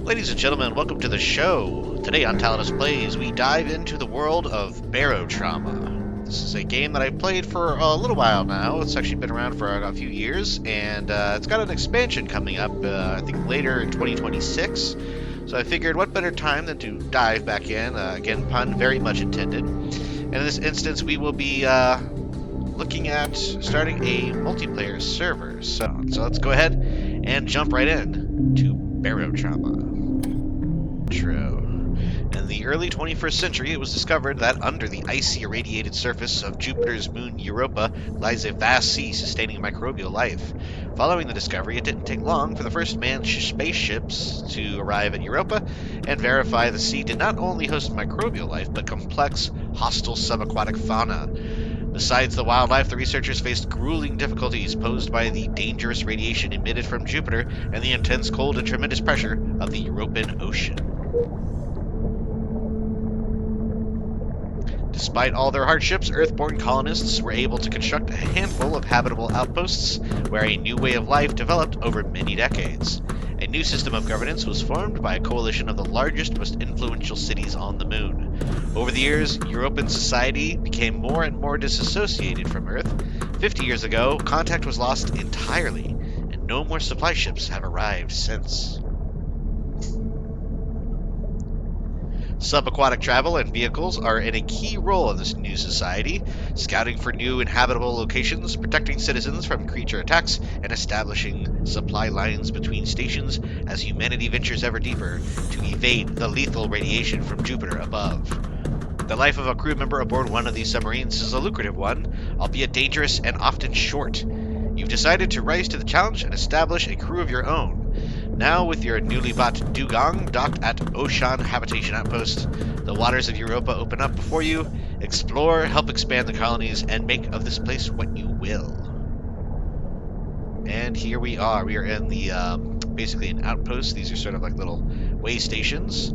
Ladies and gentlemen, welcome to the show. Today on Tallidus Plays, we dive into the world of Barotrauma. This is a game that I've played for a little while now. It's actually been around for a few years, and it's got an expansion coming up, I think later in 2026. So I figured what better time than to dive back in. Again, pun very much intended. And in this instance, we will be looking at starting a multiplayer server. So let's go ahead and jump right in to Barotrauma. In the early 21st century, it was discovered that under the icy irradiated surface of Jupiter's moon Europa lies a vast sea sustaining microbial life. Following the discovery, it didn't take long for the first manned spaceships to arrive at Europa and verify the sea did not only host microbial life, but complex, hostile subaquatic fauna. Besides the wildlife, the researchers faced grueling difficulties posed by the dangerous radiation emitted from Jupiter and the intense cold and tremendous pressure of the European Ocean. Despite all their hardships, Earth-born colonists were able to construct a handful of habitable outposts where a new way of life developed over many decades. A new system of governance was formed by a coalition of the largest, most influential cities on the moon. Over the years, European society became more and more disassociated from Earth. 50 years ago, contact was lost entirely, and no more supply ships have arrived since. Subaquatic travel and vehicles are in a key role in this new society, scouting for new inhabitable locations, protecting citizens from creature attacks, and establishing supply lines between stations as humanity ventures ever deeper to evade the lethal radiation from Jupiter above. The life of a crew member aboard one of these submarines is a lucrative one, albeit dangerous and often short. You've decided to rise to the challenge and establish a crew of your own. Now, with your newly bought dugong docked at Ocean Habitation Outpost, the waters of Europa open up before you. Explore, help expand the colonies, and make of this place what you will. And here we are. We are in the, basically an outpost. These are sort of like little way stations.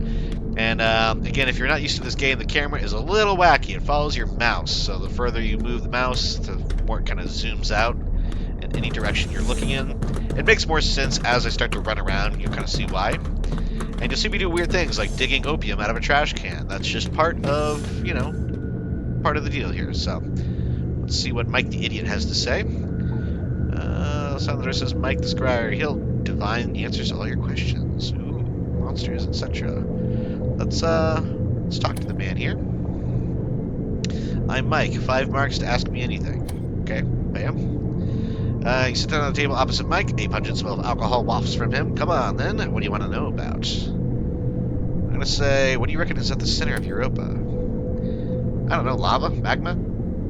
And again, if you're not used to this game, the camera is a little wacky. It follows your mouse. So the further you move the mouse, the more it kind of zooms out in any direction you're looking in. It makes more sense as I start to run around. You'll kind of see why. And you'll see me do weird things like digging opium out of a trash can. That's just part of, part of the deal here. So let's see what Mike the Idiot has to say. Sound says Mike the Scryer. He'll divine answers all your questions. Ooh, monsters, etc. Let's talk to the man here. I'm Mike. 5 marks to ask me anything. Okay, bam. You sit down on the table opposite Mike. A pungent smell of alcohol wafts from him. Come on, then. What do you want to know about? I'm going to say, what do you reckon is at the center of Europa? I don't know, lava? Magma?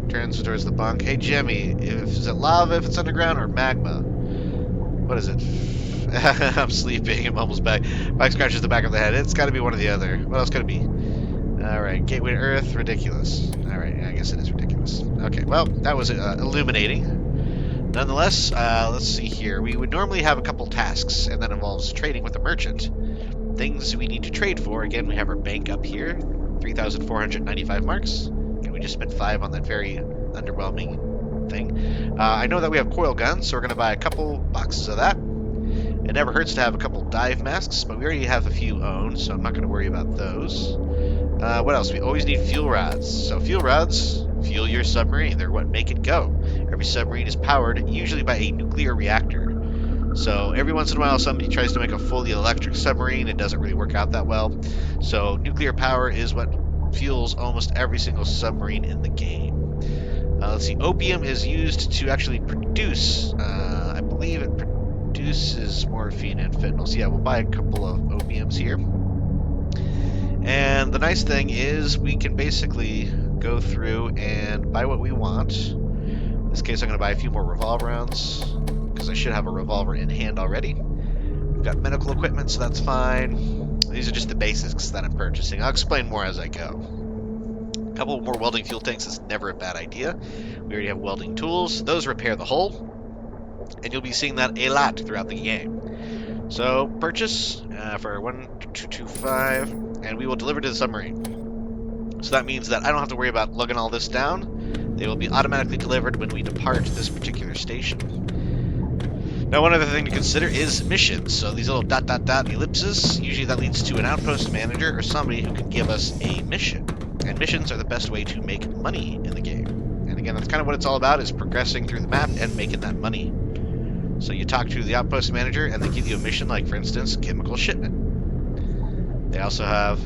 Turns towards the bunk. Hey, Jimmy, is it lava if it's underground or magma? What is it? I'm sleeping. I'm almost back. Mike scratches the back of the head. It's got to be one or the other. What else could it be? Alright, Gateway to Earth. Ridiculous. Alright, I guess it is ridiculous. Okay, well, that was illuminating. Nonetheless, let's see here. We would normally have a couple tasks, and that involves trading with a merchant. Things we need to trade for. Again, we have our bank up here. 3,495 marks. And we just spent 5 on that very underwhelming thing. I know that we have coil guns, so we're going to buy a couple boxes of that. It never hurts to have a couple dive masks, but we already have a few owned, so I'm not going to worry about those. What else? We always need fuel rods. So fuel rods fuel your submarine. They're what make it go. Every submarine is powered, usually by a nuclear reactor. So every once in a while, somebody tries to make a fully electric submarine. It doesn't really work out that well. So nuclear power is what fuels almost every single submarine in the game. Let's see. Opium is used to actually produce, I believe it produces morphine and fentanyl. So yeah, we'll buy a couple of opiums here. And the nice thing is we can basically go through and buy what we want. In this case, I'm going to buy a few more revolver rounds because I should have a revolver in hand already. We've got medical equipment, so that's fine. These are just the basics that I'm purchasing. I'll explain more as I go. A couple more welding fuel tanks is never a bad idea. We already have welding tools. Those repair the hull. And you'll be seeing that a lot throughout the game. So, purchase for 1,225, and we will deliver to the submarine. So that means that I don't have to worry about lugging all this down. They will be automatically delivered when we depart this particular station. Now, one other thing to consider is missions. So these little dot dot dot ellipses, usually that leads to an outpost manager or somebody who can give us a mission. And missions are the best way to make money in the game. And again, that's kind of what it's all about, is progressing through the map and making that money. So you talk to the outpost manager and they give you a mission like, for instance, chemical shipment. They also have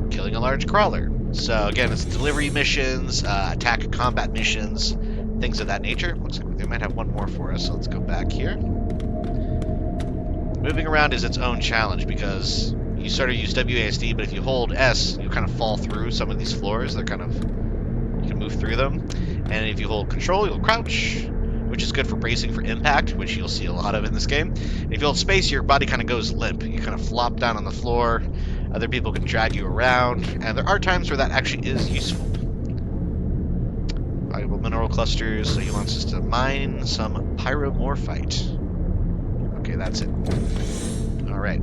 killing a large crawler. So again, it's delivery missions, attack combat missions, things of that nature. Looks like they might have one more for us, so let's go back here. Moving around is its own challenge because you sort of use WASD, but if you hold S, you kind of fall through some of these floors. They're kind of, you can move through them. And if you hold control, you'll crouch, which is good for bracing for impact, which you'll see a lot of in this game. And if you hold space, your body kind of goes limp. You kind of flop down on the floor. Other people can drag you around, and there are times where that actually is useful. Valuable mineral clusters, so he wants us to mine some pyromorphite. Okay, that's it. Alright,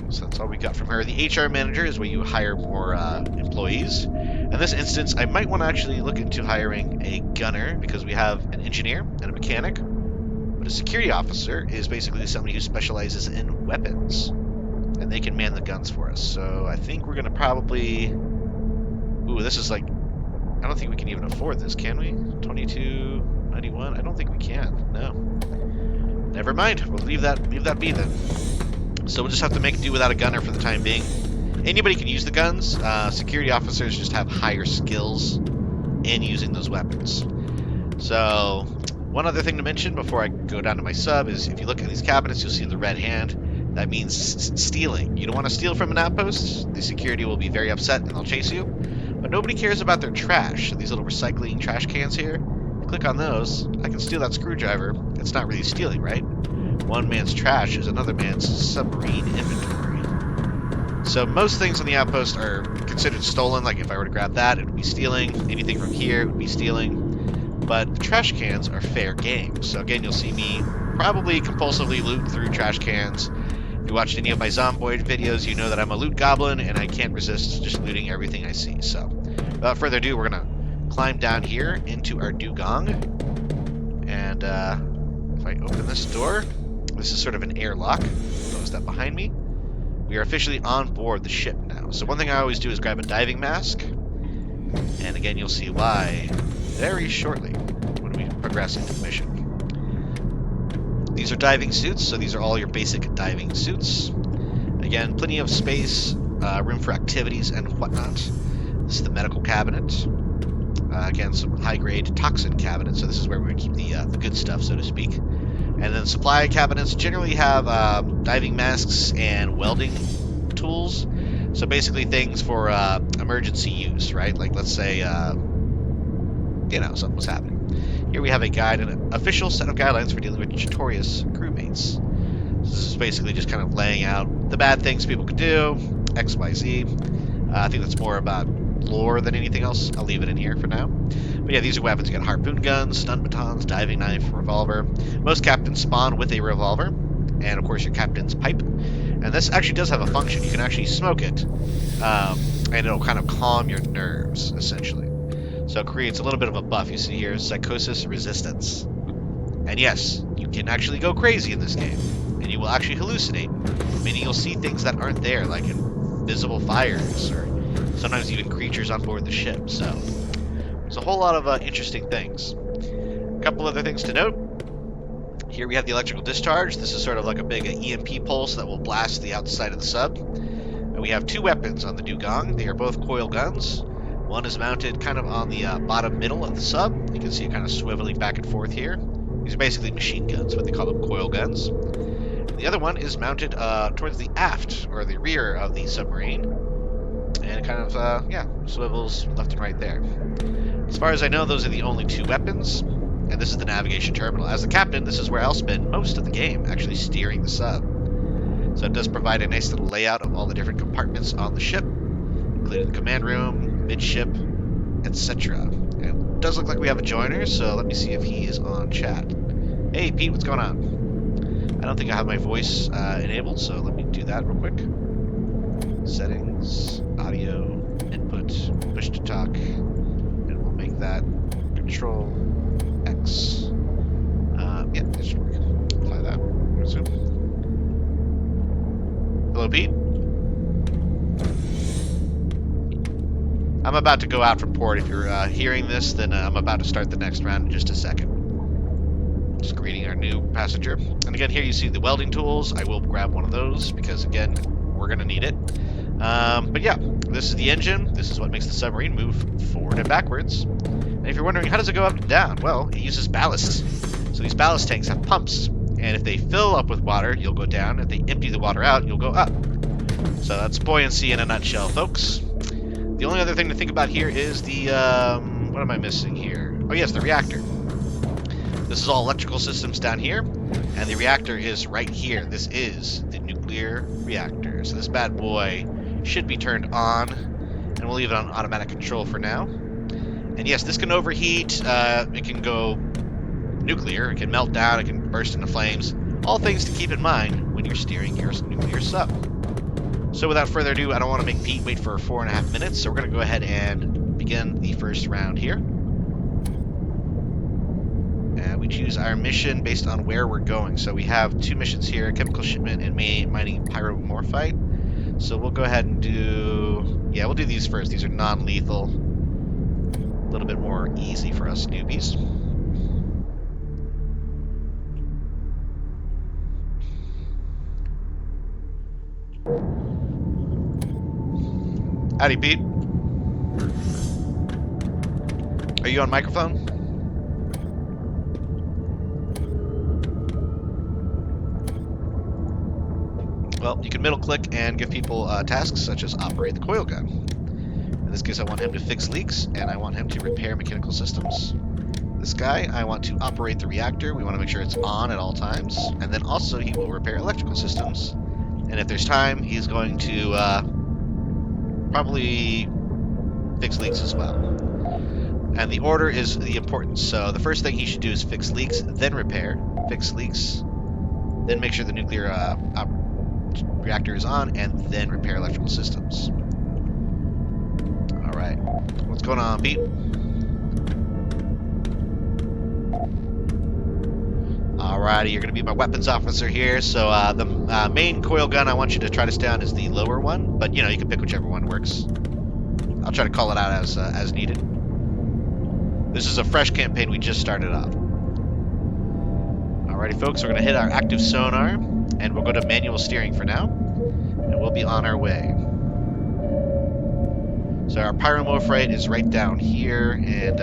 so that's all we got from her. The HR manager is where you hire more employees. In this instance, I might want to actually look into hiring a gunner, because we have an engineer and a mechanic. But a security officer is basically somebody who specializes in weapons. And they can man the guns for us. So I think we're going to probably... Ooh, this is like... I don't think we can even afford this, can we? 22.91? I don't think we can. No. Never mind. We'll leave that be then. So we'll just have to make do without a gunner for the time being. Anybody can use the guns. Security officers just have higher skills in using those weapons. So one other thing to mention before I go down to my sub is if you look at these cabinets, you'll see the red hand. That means stealing. You don't want to steal from an outpost. The security will be very upset and they'll chase you. But nobody cares about their trash. So these little recycling trash cans here, click on those. I can steal that screwdriver. It's not really stealing, right? One man's trash is another man's submarine inventory. So most things on the outpost are considered stolen. Like if I were to grab that, it would be stealing. Anything from here would be stealing. But the trash cans are fair game. So again, you'll see me probably compulsively loot through trash cans. If you watched any of my Zomboid videos, you know that I'm a loot goblin, and I can't resist just looting everything I see. So, without further ado, we're going to climb down here into our dugong. And if I open this door, this is sort of an airlock. Close that behind me. We are officially on board the ship now. So one thing I always do is grab a diving mask. And again, you'll see why very shortly when we progress into the mission. These are diving suits, so these are all your basic diving suits. Again, plenty of space, room for activities and whatnot. This is the medical cabinet. Again, some high-grade toxin cabinet, so this is where we keep the good stuff, so to speak. And then supply cabinets generally have diving masks and welding tools. So basically things for emergency use, right? Like let's say, something was happening. Here we have a guide and an official set of guidelines for dealing with notorious crewmates. So this is basically just kind of laying out the bad things people could do, X, Y, Z. I think that's more about lore than anything else. I'll leave it in here for now. But yeah, these are weapons. You got harpoon guns, stun batons, diving knife, revolver. Most captains spawn with a revolver, and of course your captain's pipe. And this actually does have a function. You can actually smoke it, and it'll kind of calm your nerves, essentially. So it creates a little bit of a buff. You see here, psychosis resistance. And yes, you can actually go crazy in this game. And you will actually hallucinate, meaning you'll see things that aren't there, like invisible fires, or sometimes even creatures on board the ship. So there's a whole lot of interesting things. A couple other things to note. Here we have the electrical discharge. This is sort of like a big EMP pulse that will blast the outside of the sub. And we have two weapons on the dugong. They are both coil guns. One is mounted kind of on the bottom middle of the sub. You can see it kind of swiveling back and forth here. These are basically machine guns, but they call them coil guns. And the other one is mounted towards the aft, or the rear of the submarine. And it kind of, swivels left and right there. As far as I know, those are the only two weapons. And this is the navigation terminal. As the captain, this is where I'll spend most of the game, actually steering the sub. So it does provide a nice little layout of all the different compartments on the ship, including the command room, midship, etc. And it does look like we have a joiner, so let me see if he is on chat. Hey, Pete, what's going on? I don't think I have my voice enabled, so let me do that real quick. Settings, audio, input, push to talk, and we'll make that Control X. Yeah, that should work. Apply that. Hello, Pete. I'm about to go out from port. If you're hearing this, then I'm about to start the next round in just a second. Just greeting our new passenger. And again, here you see the welding tools. I will grab one of those because, again, we're going to need it. But yeah, this is the engine. This is what makes the submarine move forward and backwards. And if you're wondering, how does it go up and down? Well, it uses ballast. So these ballast tanks have pumps. And if they fill up with water, you'll go down. If they empty the water out, you'll go up. So that's buoyancy in a nutshell, folks. The only other thing to think about here is the, what am I missing here? Oh yes, the reactor. This is all electrical systems down here, and the reactor is right here. This is the nuclear reactor. So this bad boy should be turned on, and we'll leave it on automatic control for now. And yes, this can overheat, it can go nuclear, it can melt down, it can burst into flames. All things to keep in mind when you're steering your nuclear sub. So without further ado, I don't want to make Pete wait for 4.5 minutes, so we're going to go ahead and begin the first round here. And we choose our mission based on where we're going. So we have 2 missions here, chemical shipment and mining pyromorphite. So we'll go ahead and do, yeah, we'll do these first. These are non-lethal, a little bit more easy for us newbies. Howdy, Pete. Are you on microphone? Well, you can middle click and give people tasks such as operate the coil gun. In this case, I want him to fix leaks, and I want him to repair mechanical systems. This guy, I want to operate the reactor. We want to make sure it's on at all times. And then also, he will repair electrical systems. And if there's time, he's going to probably fix leaks as well. And the order is the importance. So the first thing he should do is fix leaks, then repair, fix leaks, then make sure the nuclear reactor is on, and then repair electrical systems. All right, what's going on, Pete? Alrighty, you're going to be my weapons officer here. So the main coil gun I want you to try to stay on is the lower one, but you know, you can pick whichever one works. I'll try to call it out as needed. This is a fresh campaign we just started off. Alrighty, folks, we're going to hit our active sonar, and we'll go to manual steering for now, and we'll be on our way. So our pyromorphite is right down here, and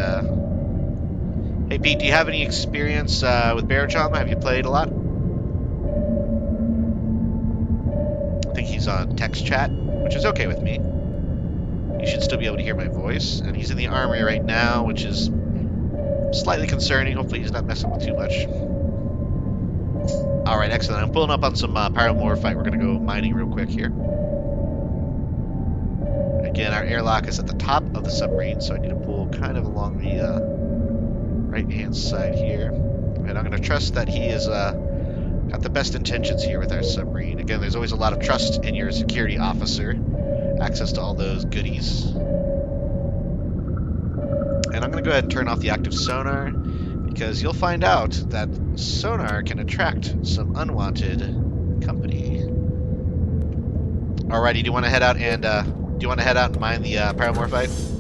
hey, Pete, do you have any experience with Barotrauma? Have you played a lot? I think he's on text chat, which is okay with me. You should still be able to hear my voice. And he's in the armory right now, which is slightly concerning. Hopefully he's not messing with too much. Alright, excellent. I'm pulling up on some pyromorphite. We're going to go mining real quick here. Again, our airlock is at the top of the submarine, so I need to pull kind of along the right-hand side here. And I'm going to trust that he is got the best intentions here with our submarine. Again, there's always a lot of trust in your security officer. Access to all those goodies. And I'm going to go ahead and turn off the active sonar, because you'll find out that sonar can attract some unwanted company. Alrighty, do you want to head out and mine the pyromorphite?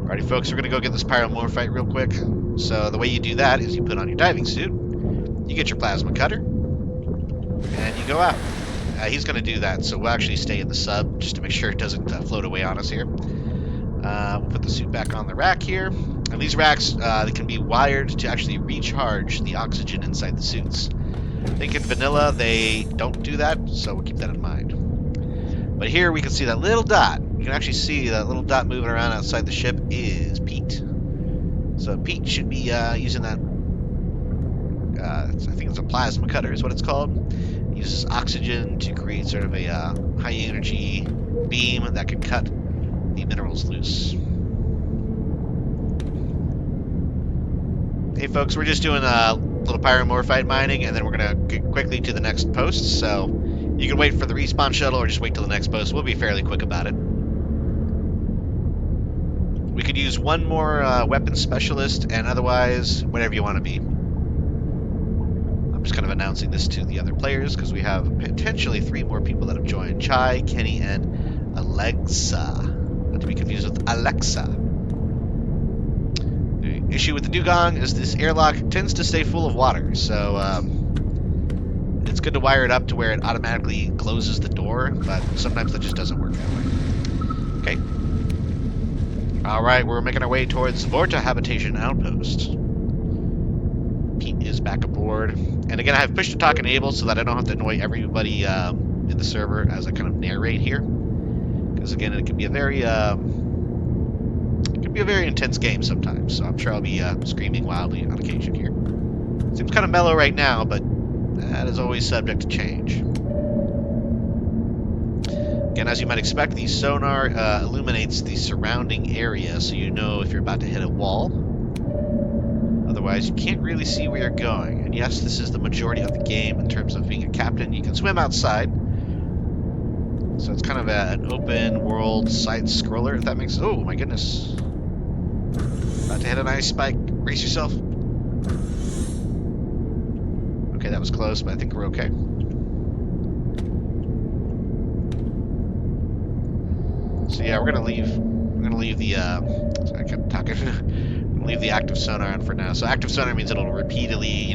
Alrighty, folks, we're going to go get this pyromorphite real quick. So the way you do that is you put on your diving suit, you get your plasma cutter, and you go out. He's going to do that, so we'll actually stay in the sub just to make sure it doesn't float away on us here. We'll put the suit back on the rack here. And these racks, they can be wired to actually recharge the oxygen inside the suits. I think in vanilla they don't do that, so we'll keep that in mind. But here we can see that little dot. You can actually see that little dot moving around outside the ship is Pete. So Pete should be using that, I think it's a plasma cutter is what it's called. It uses oxygen to create sort of a high energy beam that can cut the minerals loose. Hey folks, we're just doing a little pyromorphite mining, and then we're going to get quickly to the next post, so you can wait for the respawn shuttle or just wait till the next post. We'll be fairly quick about it. We could use one more weapons specialist, and otherwise, whatever you want to be. I'm just kind of announcing this to the other players because we have potentially 3 more people that have joined. Chai, Kenny, and Alexa. Not to be confused with Alexa. The issue with the dugong is this airlock tends to stay full of water, so it's good to wire it up to where it automatically closes the door, but sometimes that just doesn't work that way. Okay. Alright, we're making our way towards Vorta Habitation Outpost. Pete is back aboard. And again, I have push to talk enabled so that I don't have to annoy everybody in the server as I kind of narrate here. Because again, it can be a very intense game sometimes. So I'm sure I'll be screaming wildly on occasion here. Seems kind of mellow right now, but that is always subject to change. Again, as you might expect, the sonar illuminates the surrounding area, so you know if you're about to hit a wall. Otherwise, you can't really see where you're going. And yes, this is the majority of the game in terms of being a captain. You can swim outside. So it's kind of an open world side scroller, if that makes... Oh, my goodness. About to hit an ice spike. Brace yourself. Okay, that was close, but I think we're okay. So yeah, we're gonna leave the sorry, I kept talking. Leave the active sonar on for now. So active sonar means it'll repeatedly,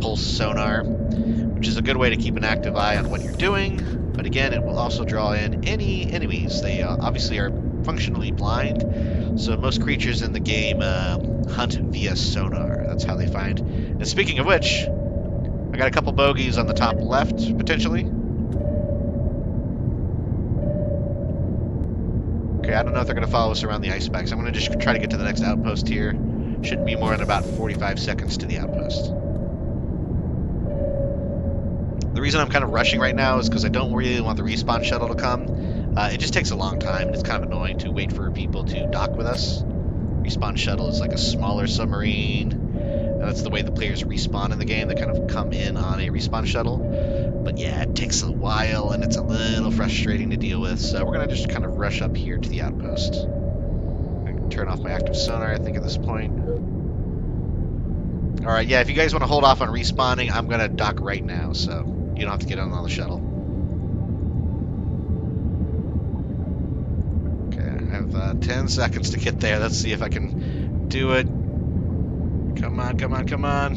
pulse sonar, which is a good way to keep an active eye on what you're doing. But again, it will also draw in any enemies. They obviously are functionally blind, so most creatures in the game hunt via sonar. That's how they find. And speaking of which, I got a couple bogeys on the top left, potentially. Okay, I don't know if they're going to follow us around the ice spikes. I'm going to just try to get to the next outpost here. Shouldn't be more than about 45 seconds to the outpost. The reason I'm kind of rushing right now is because I don't really want the respawn shuttle to come. It just takes a long time, and it's kind of annoying to wait for people to dock with us. Respawn shuttle is like a smaller submarine, and that's the way the players respawn in the game. They kind of come in on a respawn shuttle. But yeah, it takes a while, and it's a little frustrating to deal with, so we're going to just kind of rush up here to the outpost. I can turn off my active sonar, I think, at this point. Alright, yeah, if you guys want to hold off on respawning, I'm going to dock right now, so you don't have to get on the shuttle. Okay, I have 10 seconds to get there. Let's see if I can do it. Come on, come on, come on.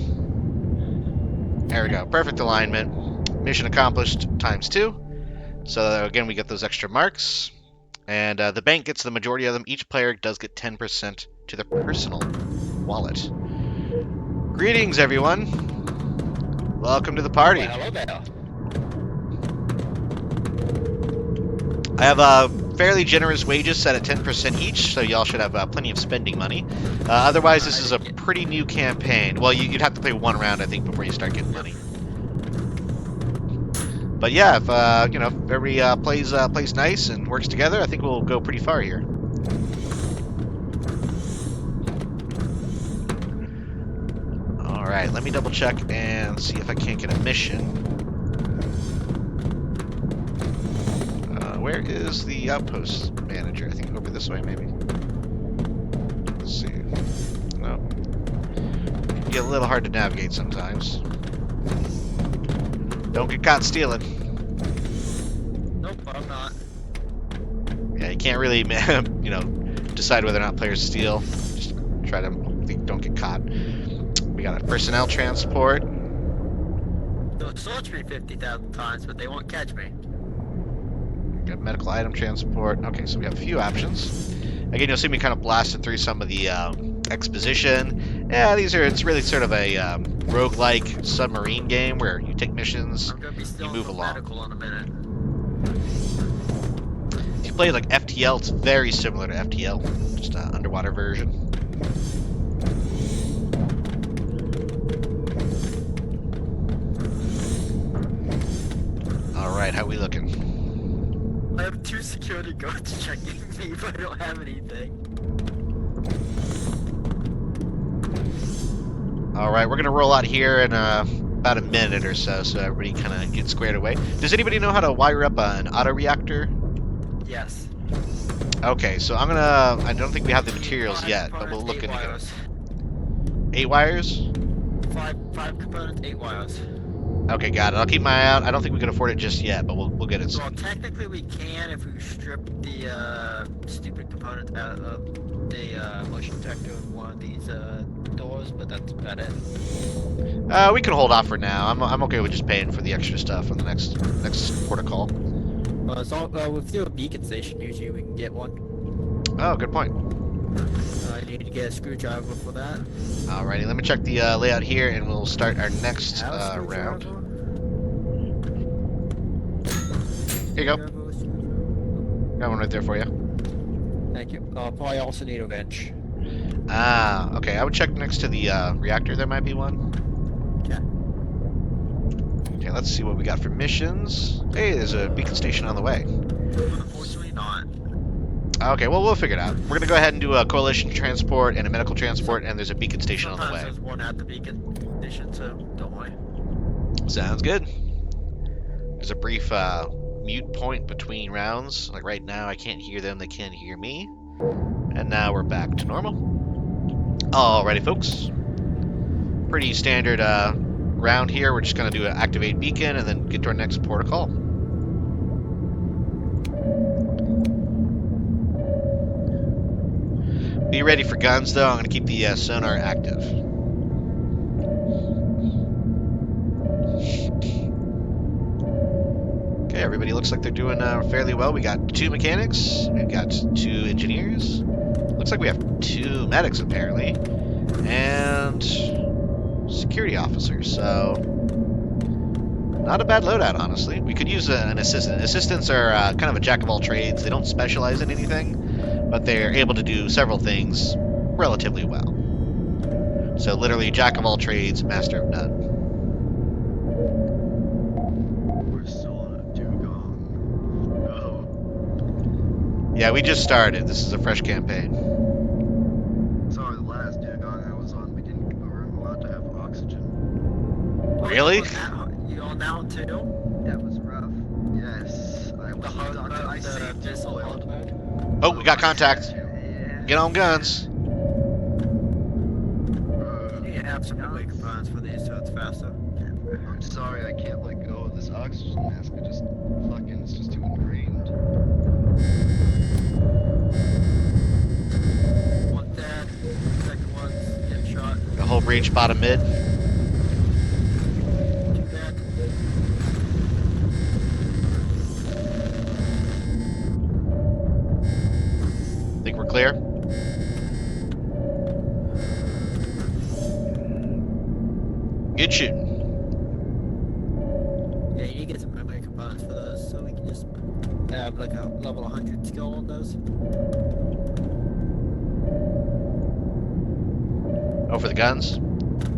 There we go. Perfect alignment. Mission accomplished ×2. So again, we get those extra marks. And the bank gets the majority of them. Each player does get 10% to their personal wallet. Greetings, everyone. Welcome to the party. Well, hello there. I have fairly generous wages set at 10% each, so y'all should have plenty of spending money. Otherwise, this is a pretty new campaign. Well, you'd have to play one round, I think, before you start getting money. But yeah, if if everybody plays nice and works together, I think we'll go pretty far here. All right, let me double check and see if I can't get a mission. Where is the outpost manager? I think over this way, maybe. Let's see. No. It can get a little hard to navigate sometimes. Don't get caught stealing. Nope, I'm not. Yeah, you can't really, decide whether or not players steal. Just try to don't get caught. We got a personnel transport. They'll search me 50,000 times, but they won't catch me. Got medical item transport. Okay, so we have a few options. Again, you'll see me kind of blasting through some of the exposition. Yeah, it's really sort of a roguelike submarine game where you take missions, I'm gonna be still you move along. medical in a minute. If you play like FTL, it's very similar to FTL, just an underwater version. All right, how we looking? I have 2 security guards checking me, but I don't have anything. Alright, we're going to roll out here in about a minute or so, so everybody kind of gets squared away. Does anybody know how to wire up an autoreactor? Yes. Okay, so I'm gonna. I don't think we have the You need materials 5 yet, but we'll components, look 8 into getting wires. 8 wires. 5 components, 8 wires. Okay, got it. I'll keep my eye out. I don't think we can afford it just yet, but we'll get it Well, soon. technically we can if we strip the stupid component out of the motion detector of one of these doors, but that's about it. We can hold off for now. I'm okay with just paying for the extra stuff on the next port of call. With the beacon station, usually we can get one. Oh, good point. I need to get a screwdriver for that. Alrighty, let me check the layout here, and we'll start our next Have a round. screwdriver. Here you go. Screwdriver. Got one right there for you. Thank you. Probably also need a wrench. Ah, okay. I would check next to the reactor. There might be one. Okay. Okay, let's see what we got for missions. Hey, there's a beacon station on the way. Unfortunately not. Okay, well, we'll figure it out. We're gonna go ahead and do a coalition transport and a medical transport, Some- and there's a beacon station on the Sometimes way. there's one at the beacon station, so don't worry. Sounds good. There's a brief mute point between rounds. Like right now, I can't hear them, they can't hear me. And now we're back to normal. Alrighty, folks. Pretty standard round here. We're just gonna do an activate beacon and then get to our next port of call. Be ready for guns, though. I'm gonna keep the sonar active. Okay, everybody looks like they're doing fairly well. We got 2 mechanics, we've got 2 engineers. Looks like we have 2 medics apparently, and security officers. So not a bad loadout, honestly. We could use an assistant. Assistants are kind of a jack of all trades. They don't specialize in anything, but they're able to do several things relatively well. So literally, jack of all trades, master of none. We're still on a dugong. Oh. Yeah, we just started. This is a fresh campaign. Sorry, the last dugong I was on, we weren't allowed to have oxygen. Really? You on that one too? That was rough. Yes, I was I saved missile oil. hard mode. Oh, we got I had contact. to. Yeah. Get on guns. You need to have some melee components for these so it's faster. I'm sorry, I can't let go of this oxygen mask. It's just too ingrained. One dead, second one's getting shot. The whole breach, bottom mid. 2 dead. Think we're clear? Good shooting. Yeah, you need to get some melee components for those so we can just have like a level 100 skill on those. Oh, for the guns?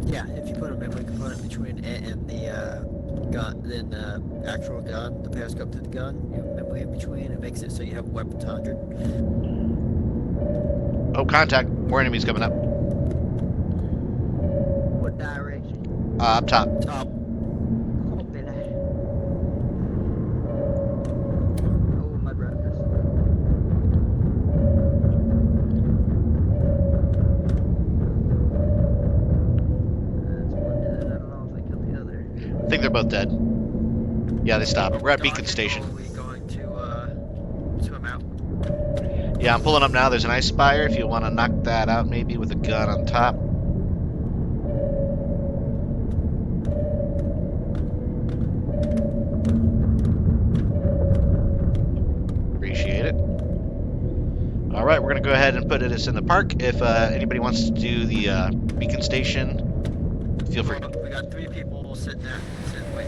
Yeah, if you put a memory component between it and the gun, then the actual gun, the periscope to the gun, you have memory in between, it makes it so you have weapon to 100. Oh, contact. More enemies coming up. What direction? Up top. Top. Copy that. Oh, my brothers. That's one dead. I don't know if I killed the other. I think they're both dead. Yeah, they stopped. We're at Beacon Dodging, Station. or are we going to swim out? Yeah, I'm pulling up now. There's an ice spire. If you want to knock that out, maybe with a gun on top. Appreciate it. All right, we're gonna go ahead and put it in the park. If anybody wants to do the Beacon Station, feel free. Well, we got 3 people sitting there. Sitting, wait.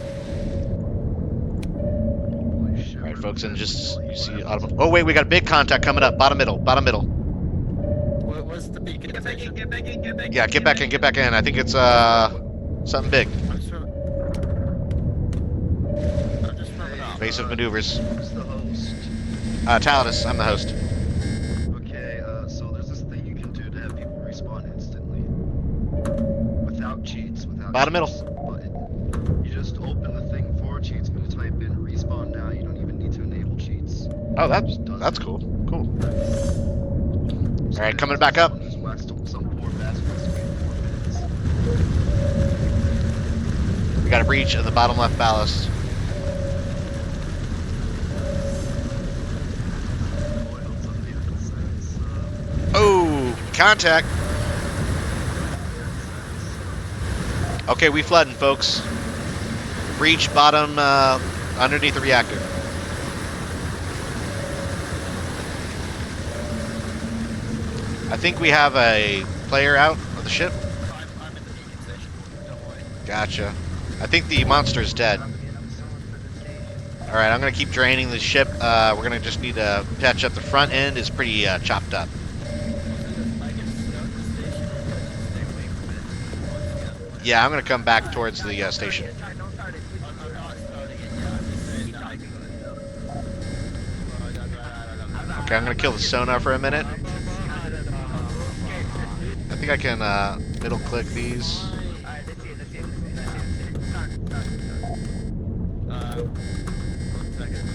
Holy shit, All right, we're folks, and just you see. left. Oh wait, we got a big contact coming up. Bottom middle. Bottom middle. What's the beacon station? Get back in. Yeah, get back in. Get back in. I think it's something big. I'm just swimming off. Evasive maneuvers. Who's the host? Tallidus, I'm the host. Okay, so there's this thing you can do to have people respawn instantly. Without cheats, Bottom middle. But you just open the thing for cheats and you type in respawn now. You don't even need to enable cheats. Oh, It just does that's it. cool. Cool. All right, coming back up. Someone just whacked some poor bastards to wait 4 minutes. We got a breach in the bottom left ballast. Oils on the other side, so... Oh, contact. Okay, we flooding, folks. Breach bottom underneath the reactor. I think we have a player out of the ship. I'm in the beacon station. Don't worry. Gotcha. I think the monster's dead. I'm someone for the station. All right, I'm gonna keep draining the ship. We're gonna just need to patch up the front end. It's pretty chopped up. I can start the station or stay away from it. Yeah, I'm gonna come back towards the station. Don't start it. I'm not starting it yet. I'm just saying that I can go. Okay, I'm gonna kill the sonar for a minute. I think I can middle click these. Alright, let's see it. Start. 1 second.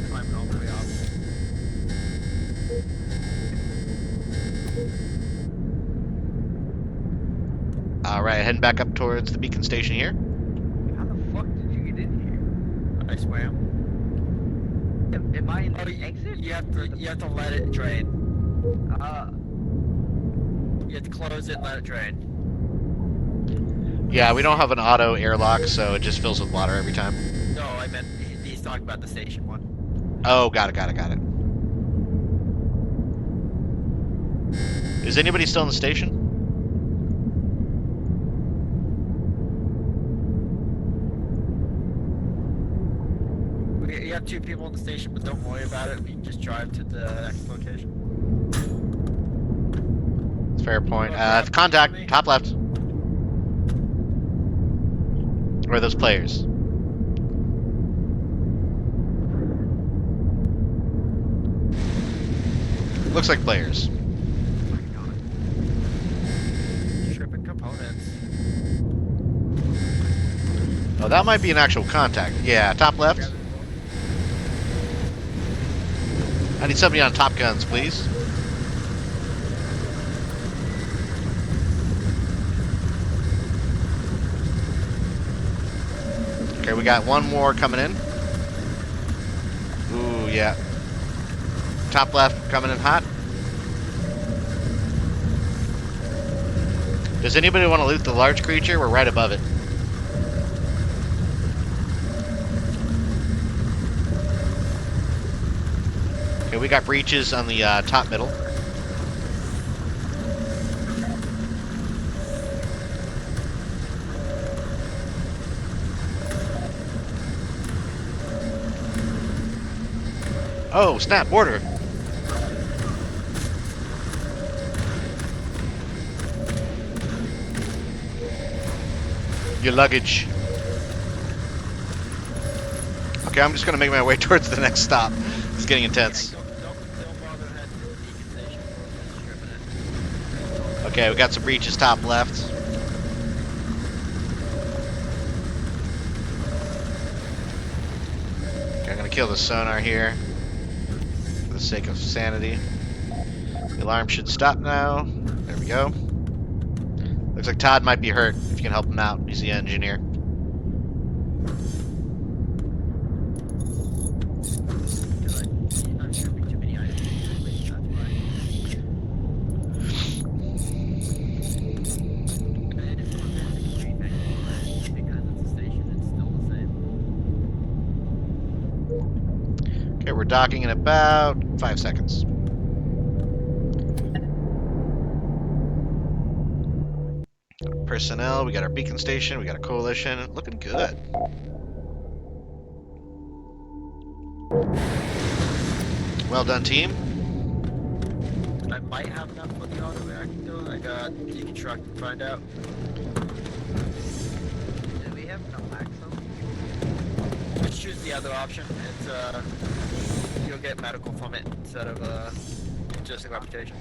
Climbing all the way up. All right, heading back up towards the beacon station here. How the fuck did you get in I swam. here? Am I in Oh, the exit? You have to let it drain. You have to close it and let it drain. Yeah, we don't have an auto airlock, so it just fills with water every time. No, I meant he's talking about the station one. Oh, got it. Is anybody still in the station? You have 2 people in the station, but don't worry about it. We can just drive to the next location. Fair point. Contact, top left. Where are those players? Looks like players. Tripping components. Oh, that might be an actual contact. Yeah, top left. I need somebody on top guns, please. Okay, we got one more coming in. Ooh, yeah. Top left coming in hot. Does anybody want to loot the large creature? We're right above it. Okay, we got breaches on the top middle. Oh, snap, border. Your luggage. Okay, I'm just gonna make my way towards the next stop. It's getting intense. Don't bother heading to the beacon station. We're just stripping it. Okay, we got some breaches top left. Okay, I'm gonna kill the sonar here for the sake of sanity. The alarm should stop now. There we go. Looks like Todd might be hurt. If you can help him out, he's the engineer. I'm stripping too many items. That's why. It's still a basic street thing, because it's a station, it's still the same. Okay, we're docking in about 5 seconds. Personnel, we got our beacon station, we got a coalition. Looking good. Well done, team. I might have enough for the auto reactor. I got deconstruct to find out. Do we have no maximum? Just choose the other option. It's you'll get medical from it instead of just a reputation.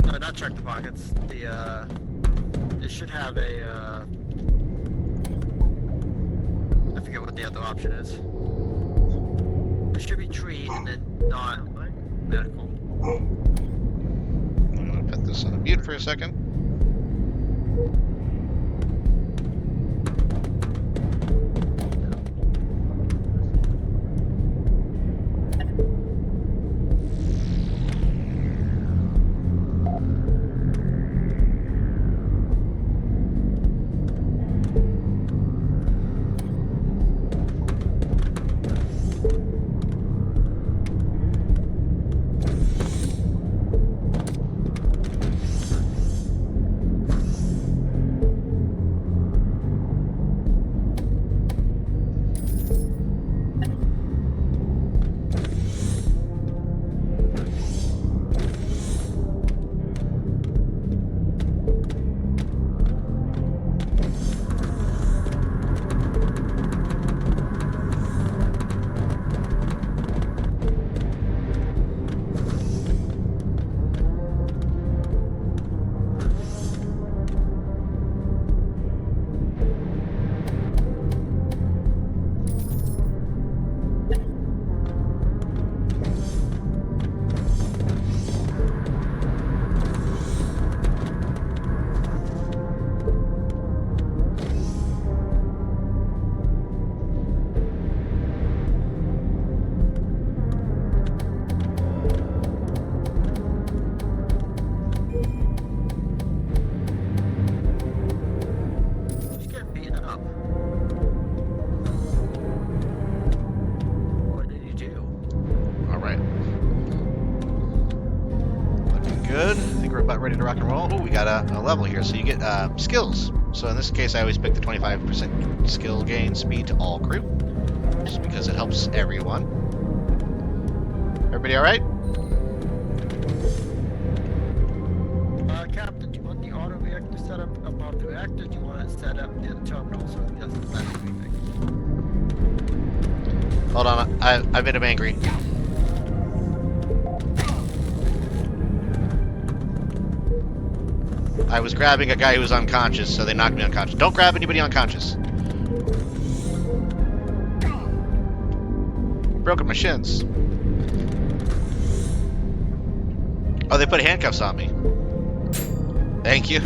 No, not check the pockets. It should have a I forget what the other option is. It should be treat and then not medical. this on mute for a second. He's getting beaten up. What did he do? All right. Looking good. I think we're about ready to rock and roll. Oh, we got a level here, so you get skills. So in this case, I always pick the 25% skill gain speed to all crew, just because it helps everyone. Everybody all right? Captain, do you want the auto reactor set up above the reactor? Do you want it set up near the terminal so it doesn't let anything? Hold on, I made him angry. I was grabbing a guy who was unconscious, so they knocked me unconscious. Don't grab anybody unconscious. Broken my shins. Oh, they put handcuffs on me. Thank you.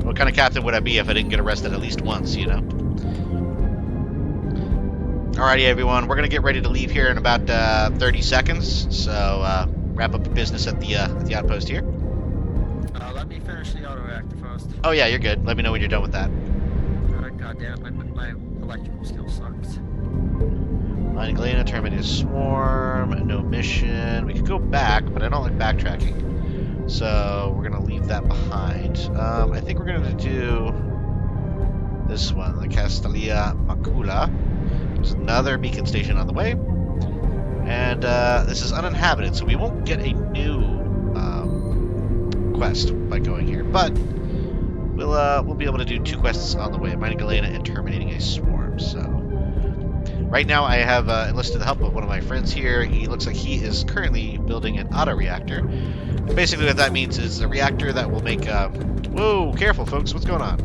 What kind of captain would I be if I didn't get arrested at least once, you know? Alrighty, everyone. We're going to get ready to leave here in about 30 seconds. So, wrap up business at the outpost here. Let me finish the auto reactor first. Oh, yeah, you're good. Let me know when you're done with that. Goddamn, my electrical skill sucks. Mining Galena, terminated swarm, no mission. We could go back, but I don't like backtracking. So we're going to leave that behind. I think we're going to do this one, the Castalia Macula. There's another beacon station on the way. And this is uninhabited, so we won't get a new quest by going here. But we'll be able to do 2 quests on the way, Mining Galena and terminating a swarm. So right now I have enlisted the help of one of my friends here. He looks like he is currently building an auto-reactor. And basically what that means is a reactor that will make... whoa, careful folks, what's going on?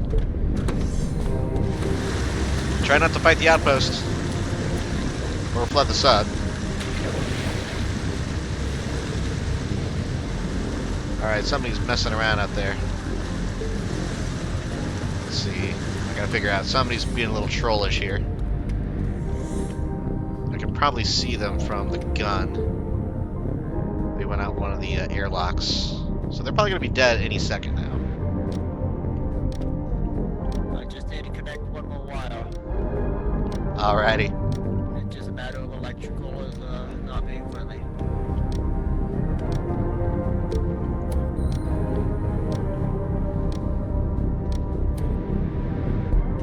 Try not to fight the outpost. Or flood the sub. Alright, somebody's messing around out there. Let's see. I gotta figure out. Somebody's being a little trollish here. I can probably see them from the gun. They went out one of the airlocks. So they're probably gonna be dead any second now. I just need to connect one more wire. Alrighty. It's just a matter of electrical is not being friendly.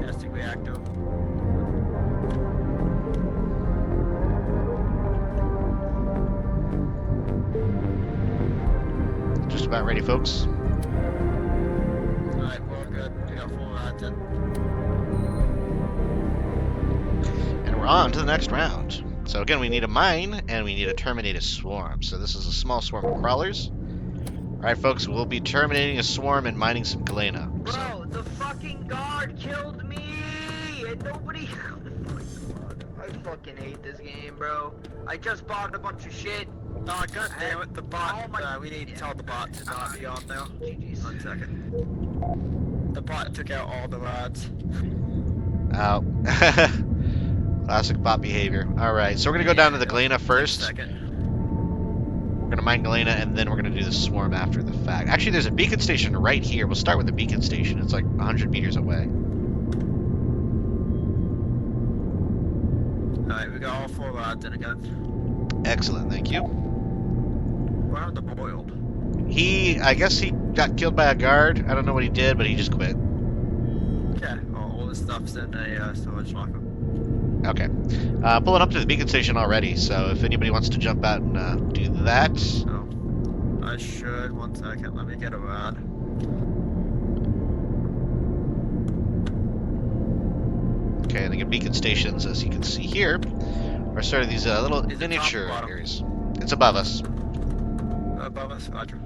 Testing reactor. Just about ready, folks. Alright, we're all good. We got 4 out of 10. And we're on to the next round. So again, we need a mine, and we need to terminate a swarm. So this is a small swarm of crawlers. Alright, folks, we'll be terminating a swarm and mining some galena. Bro, the fucking guard killed me, and nobody. Oh my god, I fucking hate this game, bro. I just bought a bunch of shit, Oh, god damn it, the bot. Oh my- We need to tell the bot to not be on now. GG's. 1 second. The bot took out all the rods. Oh. Classic bot behavior. Alright, so we're going to go down to the Galena first. Second. We're going to mine Galena, and then we're going to do the swarm after the fact. Actually, there's a beacon station right here. We'll start with the beacon station. It's like 100 meters away. Alright, we got all 4 rods in a gun. Excellent, thank you. Where are the boiled? I guess he got killed by a guard. I don't know what he did, but he just quit. Okay, all this stuff's in a storage locker. Okay. Pulling up to the beacon station already, so if anybody wants to jump out and do that. So, I should. 1 second, let me get a rod. Okay, and the beacon stations, as you can see here, are sort of these little Is it top miniature or bottom? areas. It's above us. Above us, Roger.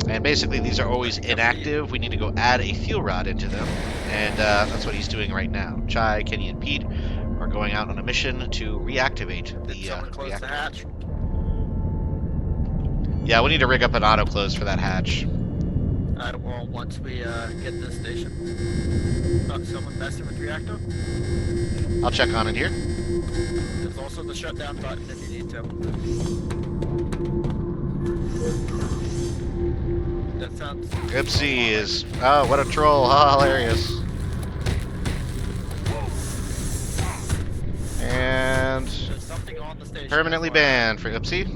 And basically, these are always inactive. We need to go add a fuel rod into them, and that's what he's doing right now. Chai, Kenny, and Pete are going out on a mission to reactivate Did the someone close reactor. the hatch? Yeah, we need to rig up an auto close for that hatch. Well, once we get this station. Someone messing with the reactor? I'll check on it here. There's also the shutdown button if you need to. That sounds... Oopsie is... Oh, what a troll. Ha, hilarious. And... There's something on the station. permanently as well. banned for Oopsie.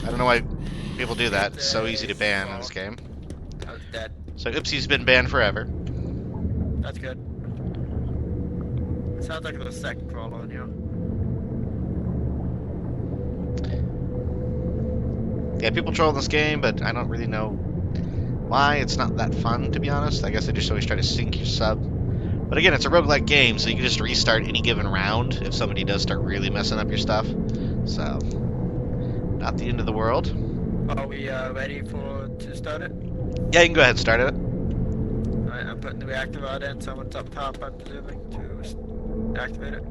I don't know why people do that. It's so easy to ban in this game. I was dead. So Oopsie's been banned forever. That's good. Sounds like there's a second crawl on you. Yeah, people troll in this game, but I don't really know why. It's not that fun, to be honest. I guess they just always try to sink your sub. But again, it's a roguelike game, so you can just restart any given round if somebody does start really messing up your stuff. So, not the end of the world. Are we ready to start it? Yeah, you can go ahead and start it. Alright, I'm putting the reactor rod in. Someone's up top, I'm presuming, to activate it.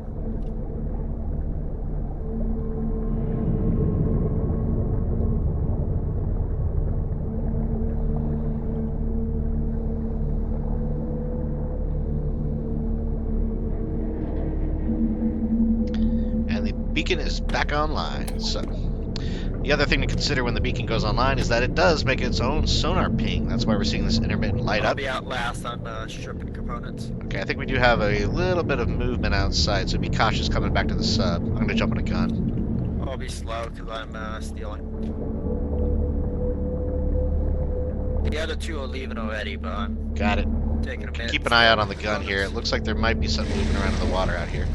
And the beacon is back online. So, the other thing to consider when the beacon goes online is that it does make its own sonar ping. That's why we're seeing this intermittent light I'll up. be out last on stripping components. Okay, I think we do have a little bit of movement outside, so be cautious coming back to the sub. I'm going to jump on a gun. I'll be slow because I'm stealing. The other two are leaving already, but I'm Got it. taking a minute. Keep an eye out on the gun here. It looks like there might be something moving around in the water out here.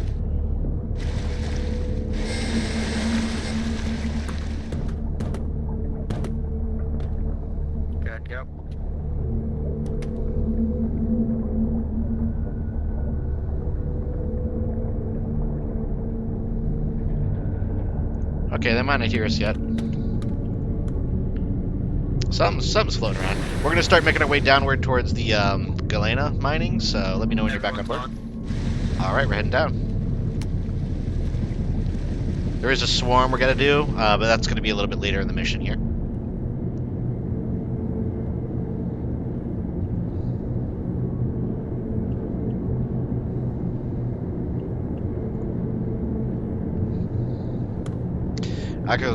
Good, go. Okay, they might not hear us yet. Something's floating around. We're going to start making our way downward towards the Galena mining, so let me know when you're back on board. Alright, we're heading down. There is a swarm we're going to do, but that's going to be a little bit later in the mission here.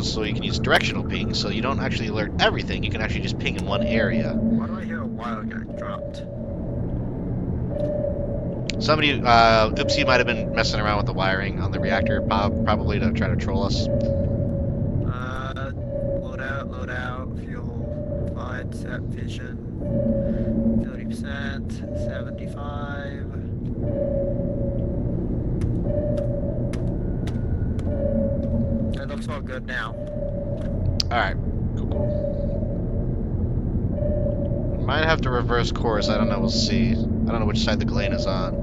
So you can use directional ping, so you don't actually alert everything. You can actually just ping in one area. Why do I hear a wire get dropped? Somebody, Oopsie might have been messing around with the wiring on the reactor, probably to try to troll us. Load out, fuel, fine, set vision, 30%, 75. That looks all good now. Alright, cool. Might have to reverse course, I don't know, we'll see. I don't know which side the Galena's on.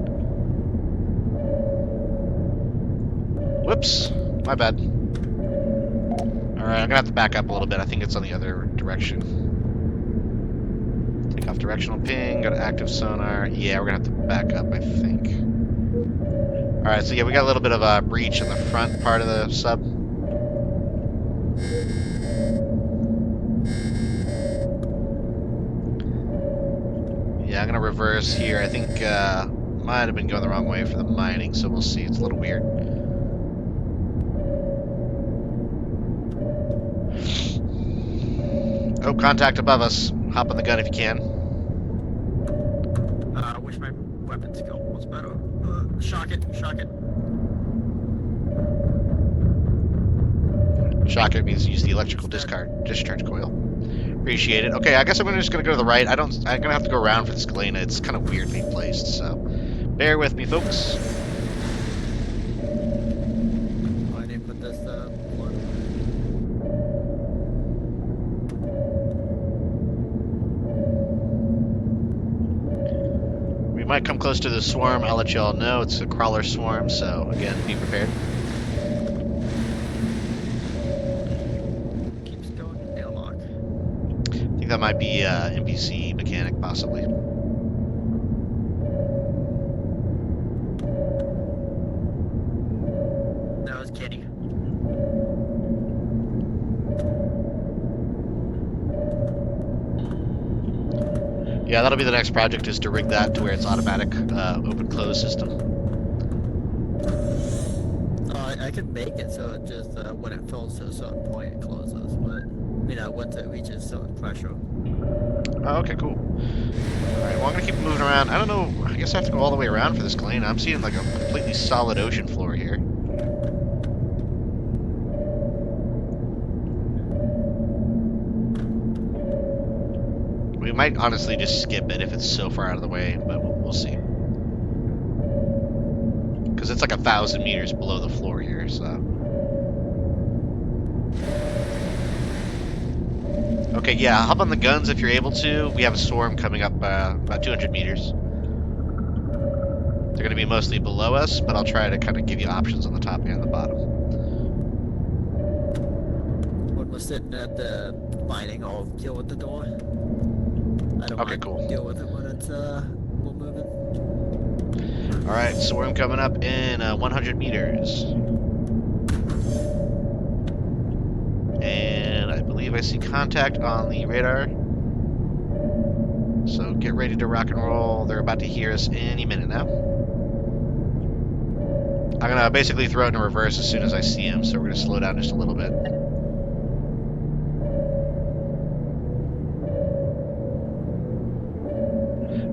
Whoops, my bad. Alright, I'm gonna have to back up a little bit. I think it's on the other direction. Take off directional ping, go to active sonar. Yeah, we're gonna have to back up, I think. Alright, so yeah, we got a little bit of a breach in the front part of the sub. Yeah, I'm gonna reverse here. I think might have been going the wrong way for the mining, so we'll see. It's a little weird. Oh, contact above us. Hop on the gun if you can. I wish my weapon skill was better. Shock it, shock it. Shock it means use the electrical discharge coil. Appreciate it. Okay, I guess I'm just gonna go to the right. I'm gonna have to go around for this Galena. It's kind of weirdly placed, so bear with me, folks. Oh, I didn't put this one. We might come close to the swarm. I'll let you all know. It's a crawler swarm, so again, be prepared. Keeps going airlock. I think that might be NPC mechanic, possibly. That was Kitty. Yeah, that'll be the next project, is to rig that to where it's automatic open-close system. I could make it so it just when it fills to a certain point it closes, but once it reaches certain pressure. Oh, okay, cool. Alright, well, I'm gonna keep moving around. I don't know, I guess I have to go all the way around for this Galena. I'm seeing like a completely solid ocean floor here. We might honestly just skip it if it's so far out of the way, but we'll see. Because it's like 1,000 meters below the floor here, so. Okay, yeah, hop on the guns if you're able to. We have a swarm coming up about 200 meters. They're going to be mostly below us, but I'll try to kind of give you options on the top and the bottom. When we're sitting at the mining, I'll deal with the door. I don't Okay, mind cool. deal with it when it's we're moving. Alright, swarm coming up in 100 meters. And I believe I see contact on the radar. So get ready to rock and roll. They're about to hear us any minute now. I'm going to basically throw it in reverse as soon as I see him, so we're going to slow down just a little bit.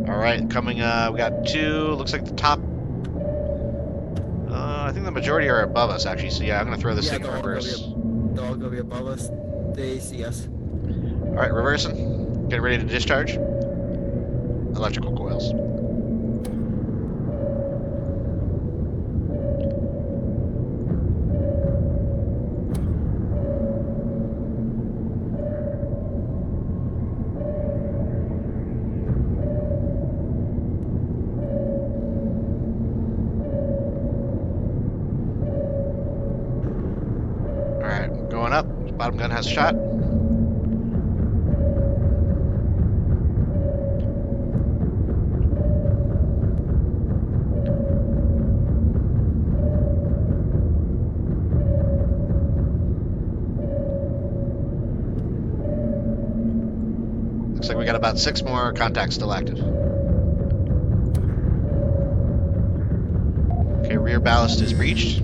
Alright, coming, we got two. Looks like the top. I think the majority are above us, actually, so yeah, I'm going to throw this thing in reverse. They're all gonna be above us. They see us. Alright, reversing. Get ready to discharge. Electrical coils. Alright, going up. Bottom gun has a shot. Looks like we got about 6 more contacts still active. Okay, rear ballast is breached.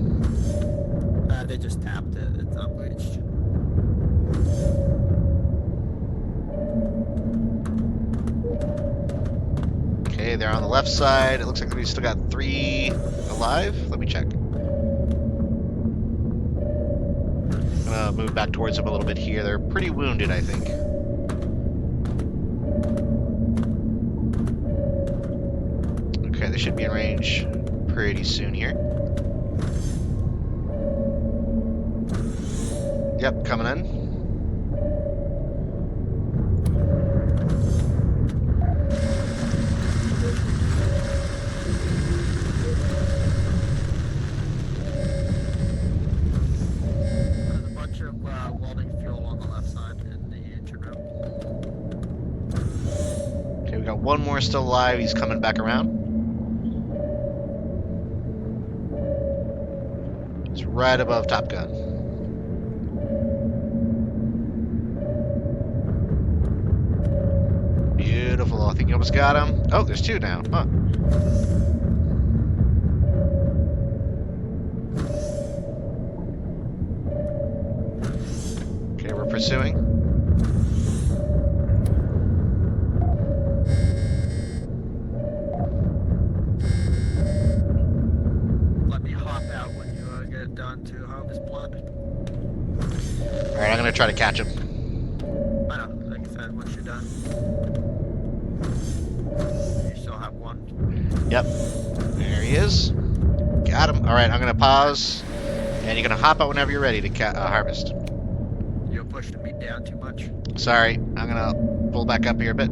They just tapped it. It's not breached. Okay, they're on the left side. It looks like we still got 3 alive. Let me check. I'm gonna move back towards them a little bit here. They're pretty wounded, I think. Okay, they should be in range pretty soon here. Yep, coming in. There's a bunch of welding fuel on the left side in the engine room. Okay, we got one more still alive. He's coming back around. It's right above Top Gun. Beautiful. I think you almost got him. Oh, there's two now. Huh. Okay, we're pursuing. Let me hop out when you get done to harvest blood. Alright, I'm gonna try to catch him. I know, like I said, once you're done. You still have one. Yep. There he is. Got him. Alright, I'm gonna pause. And you're gonna hop out whenever you're ready to harvest. You're pushing me down too much. Sorry, I'm gonna pull back up here a bit.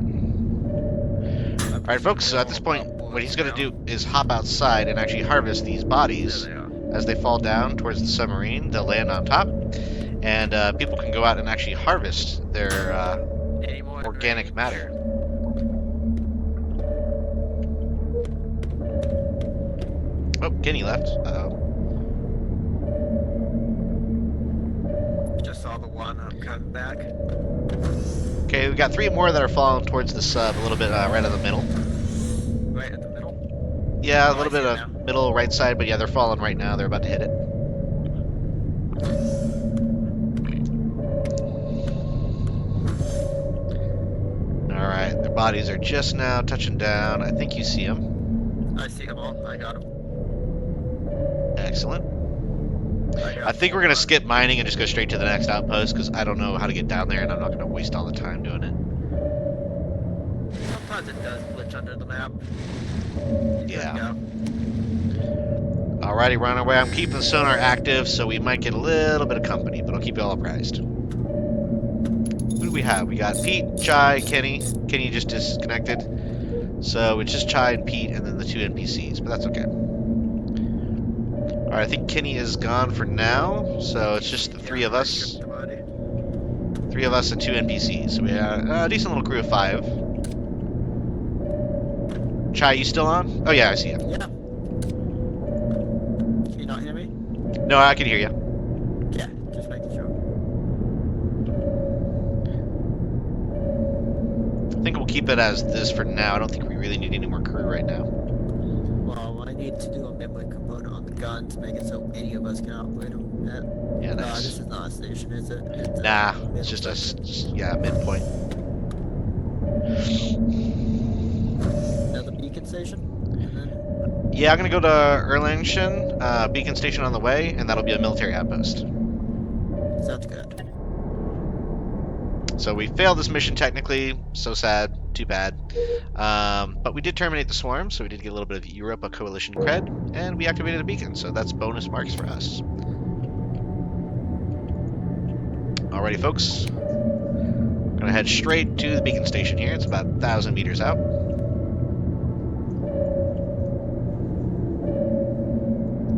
Alright, folks, so at this point, what he's gonna do is hop outside and actually harvest these bodies. There they are. As they fall down towards the submarine, they'll land on top. And people can go out and actually harvest their Any more organic range? matter. Oh, Guinea left. Uh-oh. Just saw the one. I'm coming back. Okay, we got three more that are falling towards the sub, a little bit right in the middle. Right at the middle. Yeah, a Oh, little I bit see of it now. middle right side, but yeah, they're falling right now. They're about to hit it. Alright, their bodies are just now touching down. I think you see them. I see them all. I got them. Excellent. I think we're going to skip mining and just go straight to the next outpost, because I don't know how to get down there, and I'm not going to waste all the time doing it. Sometimes it does glitch under the map. Yeah. Alrighty, we're on our way. I'm keeping the sonar active, so we might get a little bit of company, but I'll keep you all apprised. Who do we have? We got Pete, Chai, Kenny. Kenny just disconnected. So it's just Chai and Pete, and then the two NPCs, but that's okay. Alright, I think Kenny is gone for now, so it's just the three of us. 3 of us and 2 NPCs. So we have a decent little crew of 5. Chai, you still on? Oh yeah, I see you. Yeah. Can you not hear me? No, I can hear you. Yeah, just making sure. I think we'll keep it as this for now. I don't think we really need any more crew right now. Well, I need to do a memory component on the gun to make it so any of us can operate them. Yeah, This nice. is not a station, is it? It's Nah, middle it's just a station. yeah, midpoint. Another beacon station? And then Yeah, I'm gonna go to Erlangen, beacon station on the way, and that'll be a military outpost. sounds good. So we failed this mission technically. So sad. Too bad. But we did terminate the swarm, so we did get a little bit of Europa coalition cred, and we activated a beacon, so that's bonus marks for us. Alrighty, folks. Gonna head straight to the beacon station here. It's about 1,000 meters out.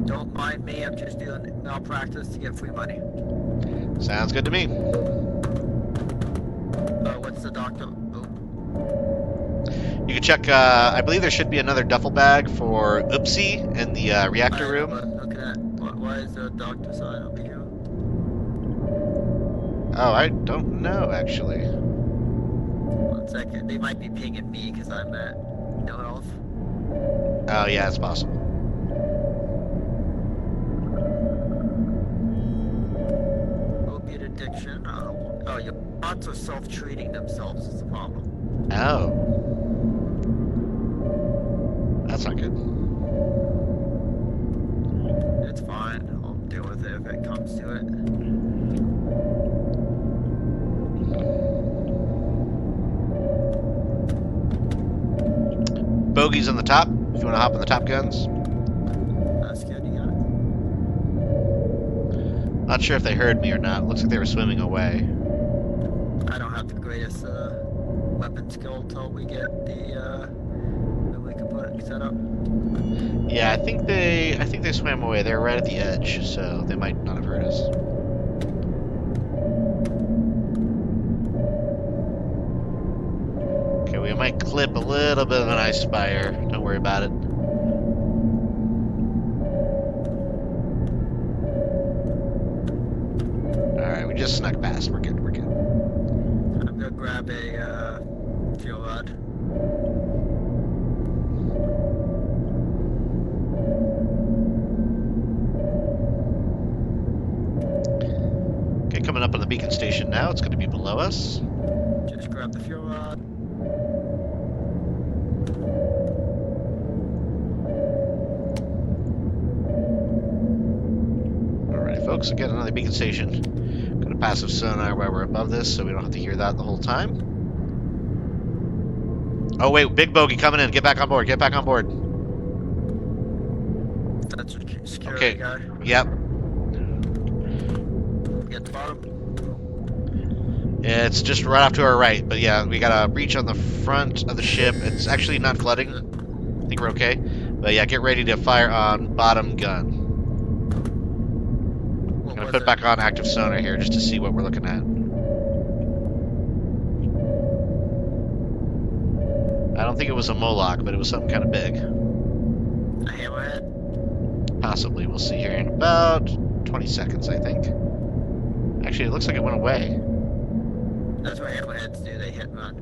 Don't mind me, I'm just doing malpractice to get free money. Sounds good to me. What's the doctor? Oh, You can check, I believe there should be another duffel bag for Oopsie in the reactor room. Looking at why is there a doctor sign over here? Oh, I don't know, actually. 1 second, they might be pinging me because I'm at no health. Oh, yeah, it's possible. Opiate addiction. Oh, your bots are self-treating themselves is the problem. Oh. That's not good. It's fine. I'll deal with it if it comes to it. Bogey's on the top, if you want to hop on the top guns. That's good, you got it. Not sure if they heard me or not. Looks like they were swimming away. I don't have the greatest weapon skill until we get the memory component set up. Yeah, I think they swam away. They were right at the edge, so they might not have heard us. Okay, we might clip a little bit of an ice spire. Don't worry about it. just snuck past. We're good. We're good. I'm gonna grab a fuel rod. Okay, coming up on the beacon station now. It's going to be below us. Just grab the fuel rod. Alrighty, folks. Again, another beacon station. Got a passive sonar while we're above this, so we don't have to hear that the whole time. Oh wait, big bogey coming in. Get back on board. Get back on board. That's a security Okay. guy. Yep. Get the bottom. It's just right off to our right, but yeah, we got a breach on the front of the ship. It's actually not flooding. I think we're okay. But yeah, get ready to fire on bottom gun. What I'm gonna was put it? back on active sonar here just to see what we're looking at. I don't think it was a Moloch, but it was something kind of big. A hammerhead? Possibly. We'll see here in about 20 seconds, I think. Actually, it looks like it went away. That's what hammerheads do, they hit and run.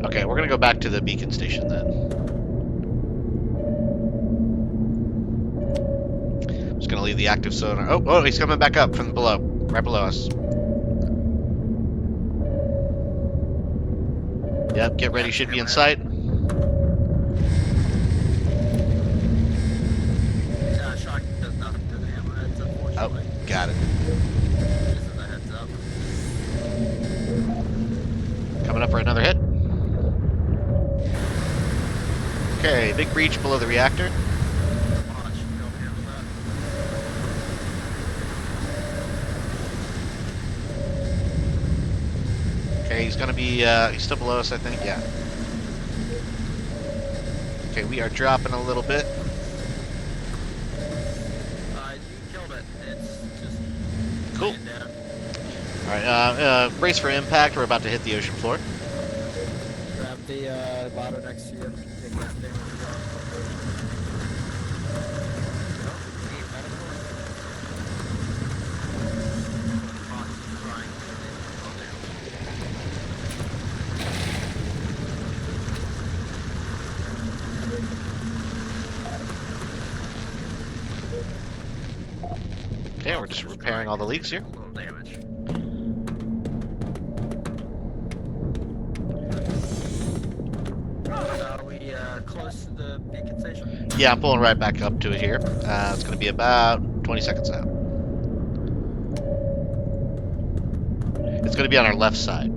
Okay, we're gonna go back to the beacon station then. Just gonna leave the active sonar. Oh, he's coming back up from below, right below us. Yep, get ready. Should be in sight. Shock does nothing to the hammerheads, unfortunately. Oh, got it. Just as a heads up. Coming up for another hit. Okay, big breach below the reactor. Watch, don't handle that. Okay, he's gonna be, he's still below us, I think, yeah. Okay, we are dropping a little bit. You killed it. It's just Cool. laying down. Alright, brace for impact. We're about to hit the ocean floor. Grab the bottle next to you. Take less damage as well. No, need medical. Boss is crying. Oh, damn. Okay, we're just repairing all the leaks here. A little damage. Are we close to the beacon station? Yeah, I'm pulling right back up to it here. It's going to be about 20 seconds out. It's going to be on our left side.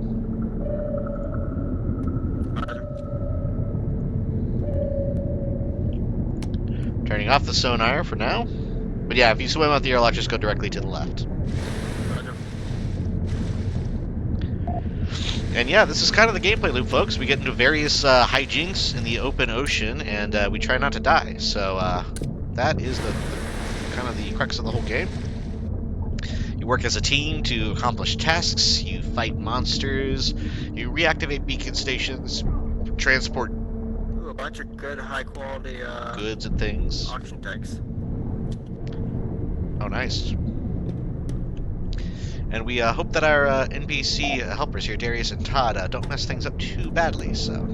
Turning off the sonar for now. But yeah, if you swim out the airlock, just go directly to the left. And yeah, this is kind of the gameplay loop, folks. We get into various hijinks in the open ocean, and we try not to die. So that is the kind of the crux of the whole game. You work as a team to accomplish tasks. You fight monsters. You reactivate beacon stations, transport Ooh, a bunch of good, high quality goods and things. auction tanks. Oh, nice. And we hope that our NPC helpers here, Darius and Todd, don't mess things up too badly, so...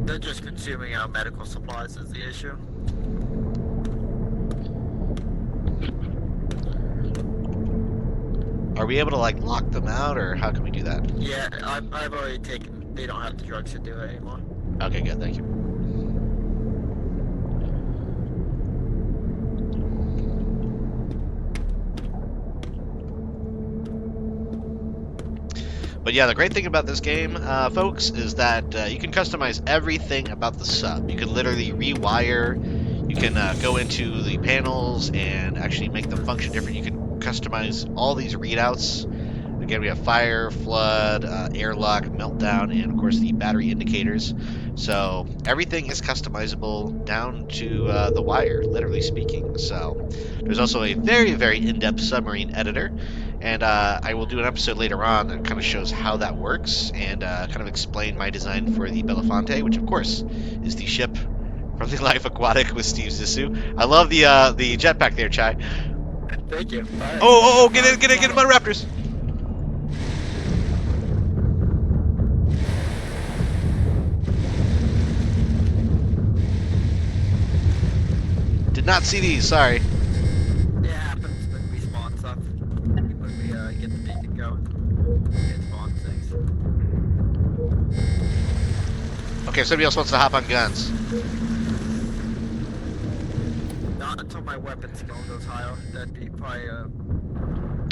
They're just consuming our medical supplies is the issue. Are we able to, like, lock them out, or how can we do that? Yeah, I've already taken... They don't have the drugs to do it anymore. Okay, good, thank you. But yeah, the great thing about this game, folks, is that you can customize everything about the sub. You can literally rewire, you can go into the panels and actually make them function different. You can customize all these readouts. Again, we have fire, flood, airlock, meltdown, and of course the battery indicators. So everything is customizable down to the wire, literally speaking. So there's also a very, very in-depth submarine editor. And I will do an episode later on that kind of shows how that works and kind of explain my design for the Belafonte, which of course is the ship from the Life Aquatic with Steve Zissou. I love the jetpack there, Chai. Thank you. Right. Oh, get in, get in, get in, Mud Raptors! not see these. Sorry. It happens when we spawn stuff. When we get the beacon going. It spawns things. Okay, if somebody else wants to hop on guns. Not until my weapon skill goes higher. That'd be probably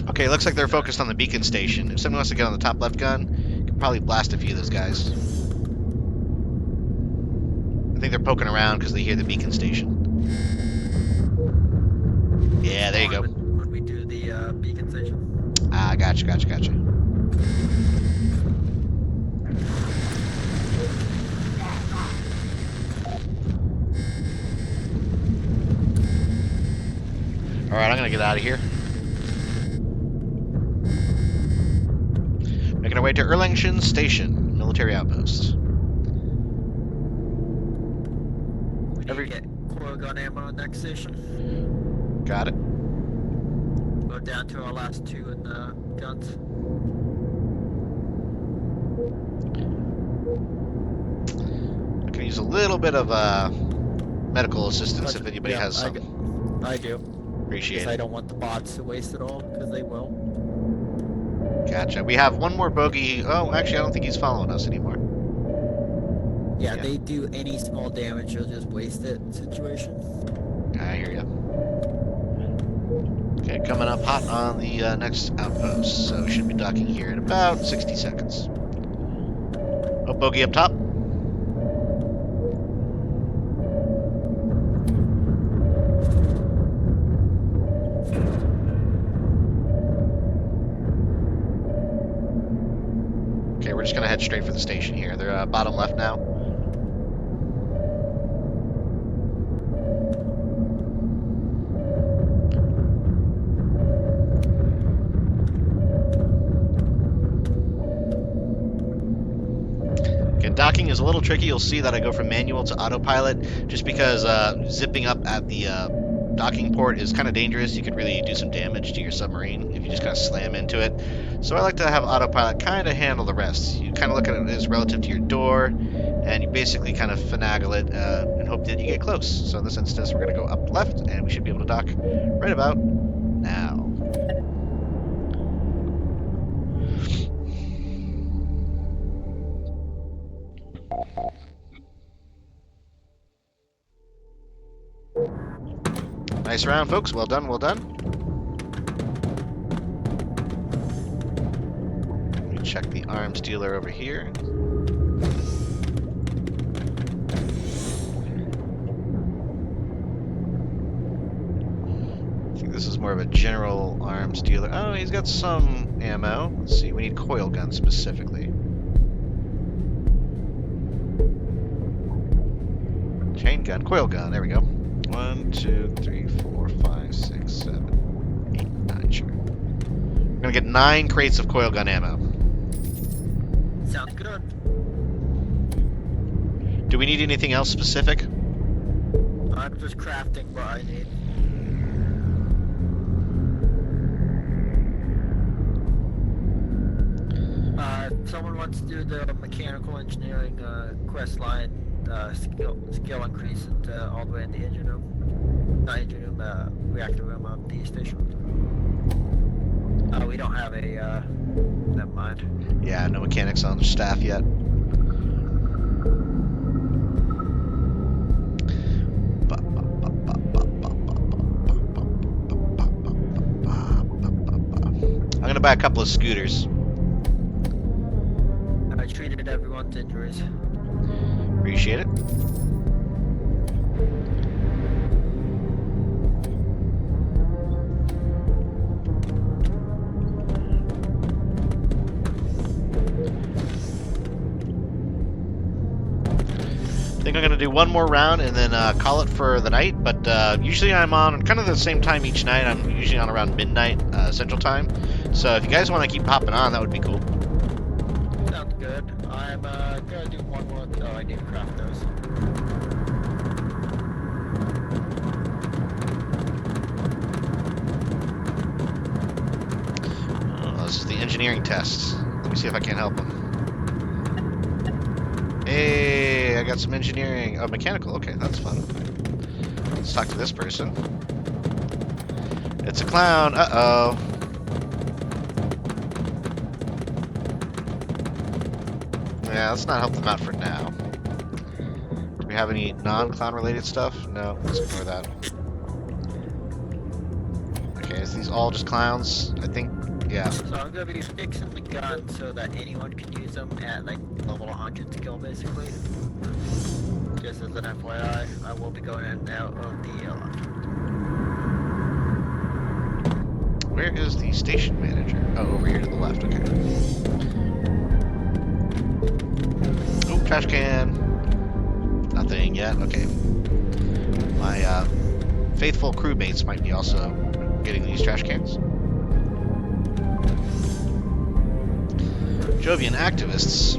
Okay, looks like they're focused on the beacon station. If someone wants to get on the top left gun, you can probably blast a few of those guys. I think they're poking around because they hear the beacon station. Yeah, there you go. When we do the beacon station. Ah, gotcha. Alright, I'm gonna get out of here. Making our way to Erlangschen Station, military outpost. We need to get coil gun ammo in the next station. Got it. Go down to our last two in the guns. I can use a little bit of medical assistance if anybody has some. I do. Appreciate Because I it. don't want the bots to waste it all, because they will. Gotcha. We have one more bogey. Oh, actually, I don't think he's following us anymore. Yeah, Yeah. they do any small damage, you'll just waste it situation. I hear you. Okay, coming up hot on the next outpost, so we should be docking here in about 60 seconds. Oh, bogey up top. Okay, we're just gonna head straight for the station here. They're bottom left now. Docking is a little tricky. You'll see that I go from manual to autopilot just because zipping up at the docking port is kind of dangerous. You could really do some damage to your submarine if you just kind of slam into it. So I like to have autopilot kind of handle the rest. You kind of look at it as relative to your door, and you basically kind of finagle it and hope that you get close. So in this instance, we're going to go up left, and we should be able to dock right about now. Nice round, folks. Well done, well done. Let me check the arms dealer over here. I think this is more of a general arms dealer. Oh, he's got some ammo. Let's see, we need coil guns specifically. Chain gun, coil gun, there we go. 1, 2, 3, 4, 5, 6, 7, 8, 9, sure. We're gonna get 9 crates of coil gun ammo. Sounds good. Do we need anything else specific? I'm just crafting what I need. If someone wants to do the mechanical engineering quest line, skill increase it all the way in the engine room. Not engine room, reactor room of the station. We don't have a, never mind. Yeah, no mechanics on the staff yet. I'm gonna buy a couple of scooters. I treated everyone's injuries. Appreciate it. I think I'm going to do one more round and then call it for the night, but usually I'm on kind of the same time each night. I'm usually on around midnight Central Time. So if you guys want to keep hopping on, that would be cool. Sounds good. I'm gonna do one more. Oh, I need to craft those. Oh, this is the engineering test. Let me see if I can help him. Hey, I got some engineering. Oh, mechanical. Okay, that's fun. Let's talk to this person. It's a clown. Uh-oh. Yeah, let's not help them out for now. Do we have any non-clown related stuff? No, let's ignore that. Okay, is these all just clowns? I think, yeah. So I'm gonna be fixing the gun so that anyone can use them at like level 100 skill basically. Just as an FYI, I will be going in and out of the airlock. Where is the station manager? Oh, over here to the left, okay. Oh, trash can. Nothing yet, okay. My faithful crewmates might be also getting these trash cans. Jovian activists.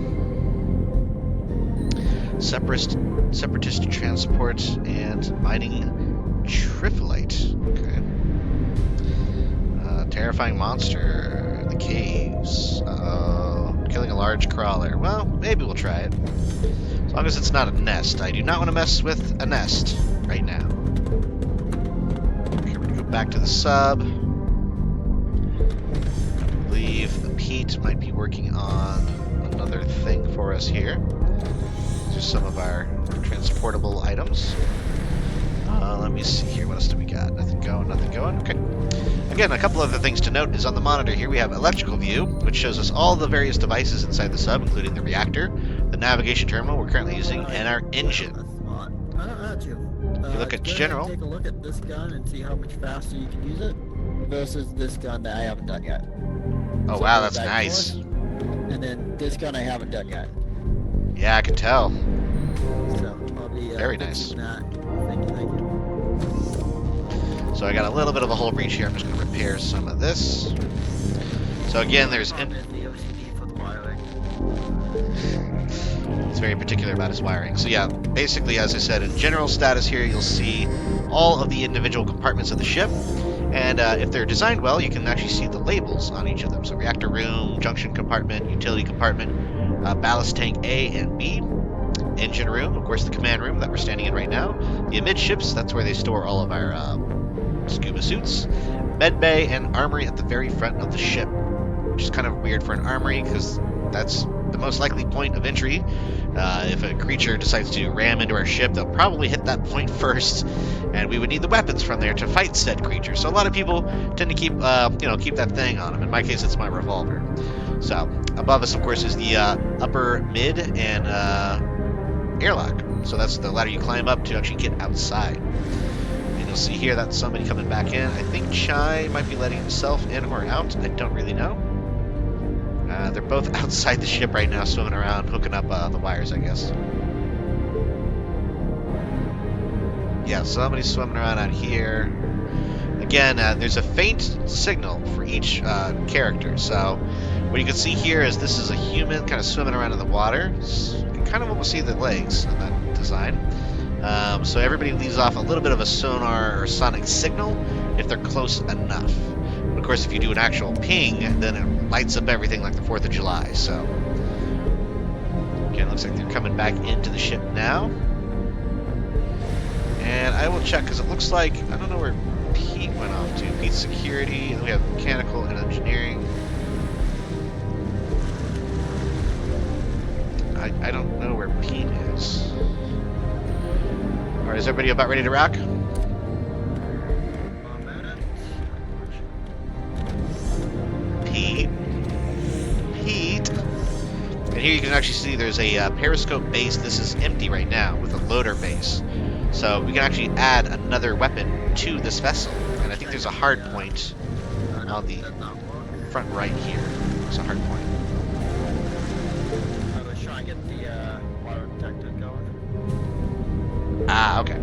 Separatist transport and mining triflite. Okay. Terrifying monster. The caves. Uh-oh. Killing a large crawler. Well, maybe we'll try it. As long as it's not a nest. I do not want to mess with a nest right now. Okay, we're gonna go back to the sub. I believe Pete might be working on another thing for us here. These are some of our transportable items. Let me see here. What else do we got? Nothing going, nothing going. Okay. Again, a couple other things to note is on the monitor here we have electrical view, which shows us all the various devices inside the sub, including the reactor, the navigation terminal we're currently using, and our engine. If you look at general. Take a look at this gun and see how much faster you can use it versus this gun that I haven't done yet. Oh So wow, go that's back nice. forth, and then this gun I haven't done yet. Yeah, I can tell. So I'll be Very fixing nice. that. Thank you, thank you. So I got a little bit of a hull breach here. I'm just going to repair some of this. So again, there's Problem is the OCD for the wiring. It's very particular about his wiring. So yeah, basically, as I said, in general status here, you'll see all of the individual compartments of the ship. And if they're designed well, you can actually see the labels on each of them. So reactor room, junction compartment, utility compartment, ballast tank A and B, engine room, of course the command room that we're standing in right now, the amidships, that's where they store all of our scuba suits, med bay, and armory at the very front of the ship, which is kind of weird for an armory because that's the most likely point of entry. If a creature decides to ram into our ship, they'll probably hit that point first, and we would need the weapons from there to fight said creature. So a lot of people tend to keep, keep that thing on them. In my case, it's my revolver. So above us, of course, is the upper mid and airlock. So that's the ladder you climb up to actually get outside. And you'll see here that's somebody coming back in. I think Chai might be letting himself in or out. I don't really know. They're both outside the ship right now, swimming around, hooking up the wires, I guess. Yeah, somebody's swimming around out here. Again, there's a faint signal for each character. So what you can see here is this is a human kind of swimming around in the water. You can kind of almost see the legs in that design. So everybody leaves off a little bit of a sonar or sonic signal if they're close enough. Of course, if you do an actual ping, then it lights up everything like the 4th of July, so. Again, looks like they're coming back into the ship now. And I will check, because it looks like, I don't know where Pete went off to. Pete's security, and we have mechanical and engineering. I don't know where Pete is. Alright, is everybody about ready to rock? Pete. And here you can actually see there's a periscope base. This is empty right now with a loader base. So we can actually add another weapon to this vessel. And I think there's a hard point on the front right here. There's a hard point. I was trying to get the water detector going. Ah, okay.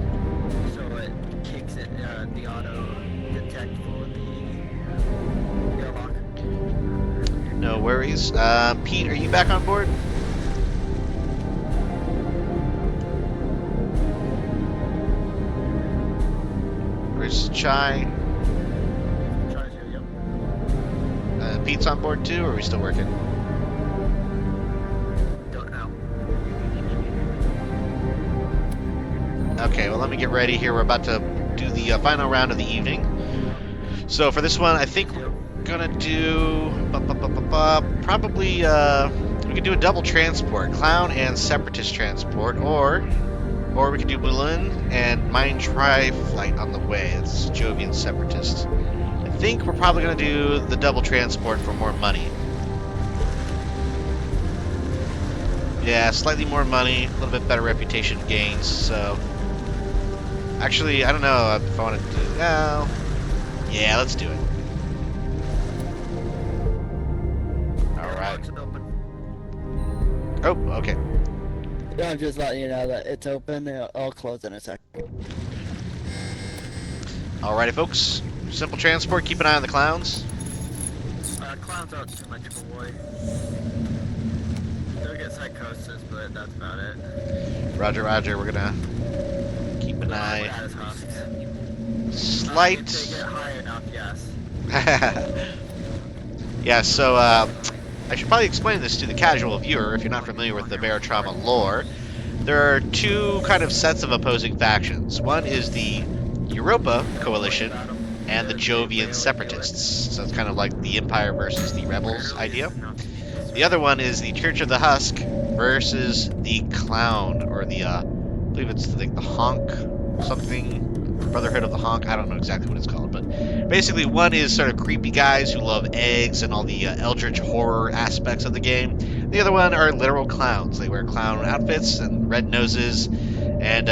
So it kicks it, the auto detect for the airlock. No worries. Pete, are you back on board? Where's Chai? Tries here, yep. Pete's on board too, or are we still working? Don't know. Okay, well, let me get ready here. We're about to do the final round of the evening. So for this one, I think we're gonna do probably we could do a double transport, clown and separatist transport, or we could do balloon and mine tri-flight on the way. It's Jovian separatist. I think we're probably gonna do the double transport for more money. Yeah, slightly more money, a little bit better reputation gains. So actually, I don't know if I want to do now. Yeah, let's do it. All right. Oh, okay. I'm just letting you know that it's open. I'll close in a second. Alrighty, folks. Simple transport. Keep an eye on the clowns. Clowns aren't too much of a worry. They'll get psychosis, but that's about it. Roger, roger. We're gonna keep an eye. That is husks. Slight. If they get high enough, yes. Yeah. So I should probably explain this to the casual viewer if you're not familiar with the Barotrauma lore. There are two kind of sets of opposing factions. One is the Europa coalition and the Jovian separatists. So it's kind of like the Empire versus the Rebels idea. The other one is the Church of the Husk versus the Clown, or the, I believe it's like the Honk something, Brotherhood of the Honk. I don't know exactly what it's called, but basically one is sort of creepy guys who love eggs and all the eldritch horror aspects of the game. The other one are literal clowns. They wear clown outfits and red noses, and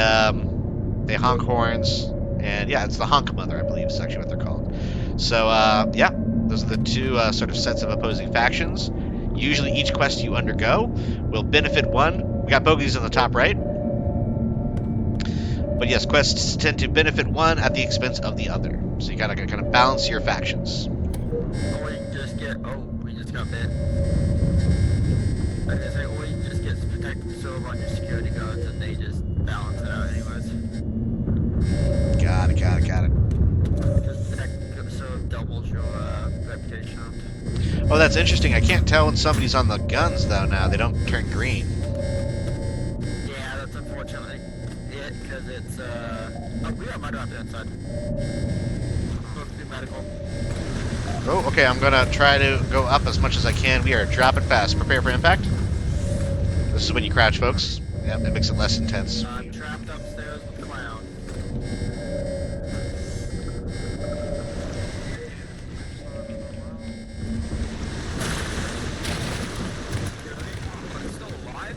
they honk horns. And yeah, it's the Honk Mother, I believe, is actually what they're called. So yeah, those are the two sort of sets of opposing factions. Usually each quest you undergo will benefit one. We got bogeys on the top right. But yes, quests tend to benefit one at the expense of the other. So you gotta kind of balance your factions. Or you can just get, oh, we just got bit. I was gonna say, or you can just get protected silver on your security guards and they just balance it out anyways. Got it. Just protect so it doubles your reputation up. Oh, that's interesting. I can't tell when somebody's on the guns, though, now. They don't turn green. Yeah, that's unfortunately it, because it's, oh, we got murder up there inside. Supposed to be medical. Oh, okay, I'm gonna try to go up as much as I can. We are dropping fast. Prepare for impact. This is when you crouch, folks. Yep, it makes it less intense. I'm trapped upstairs with Clown. But it's still alive?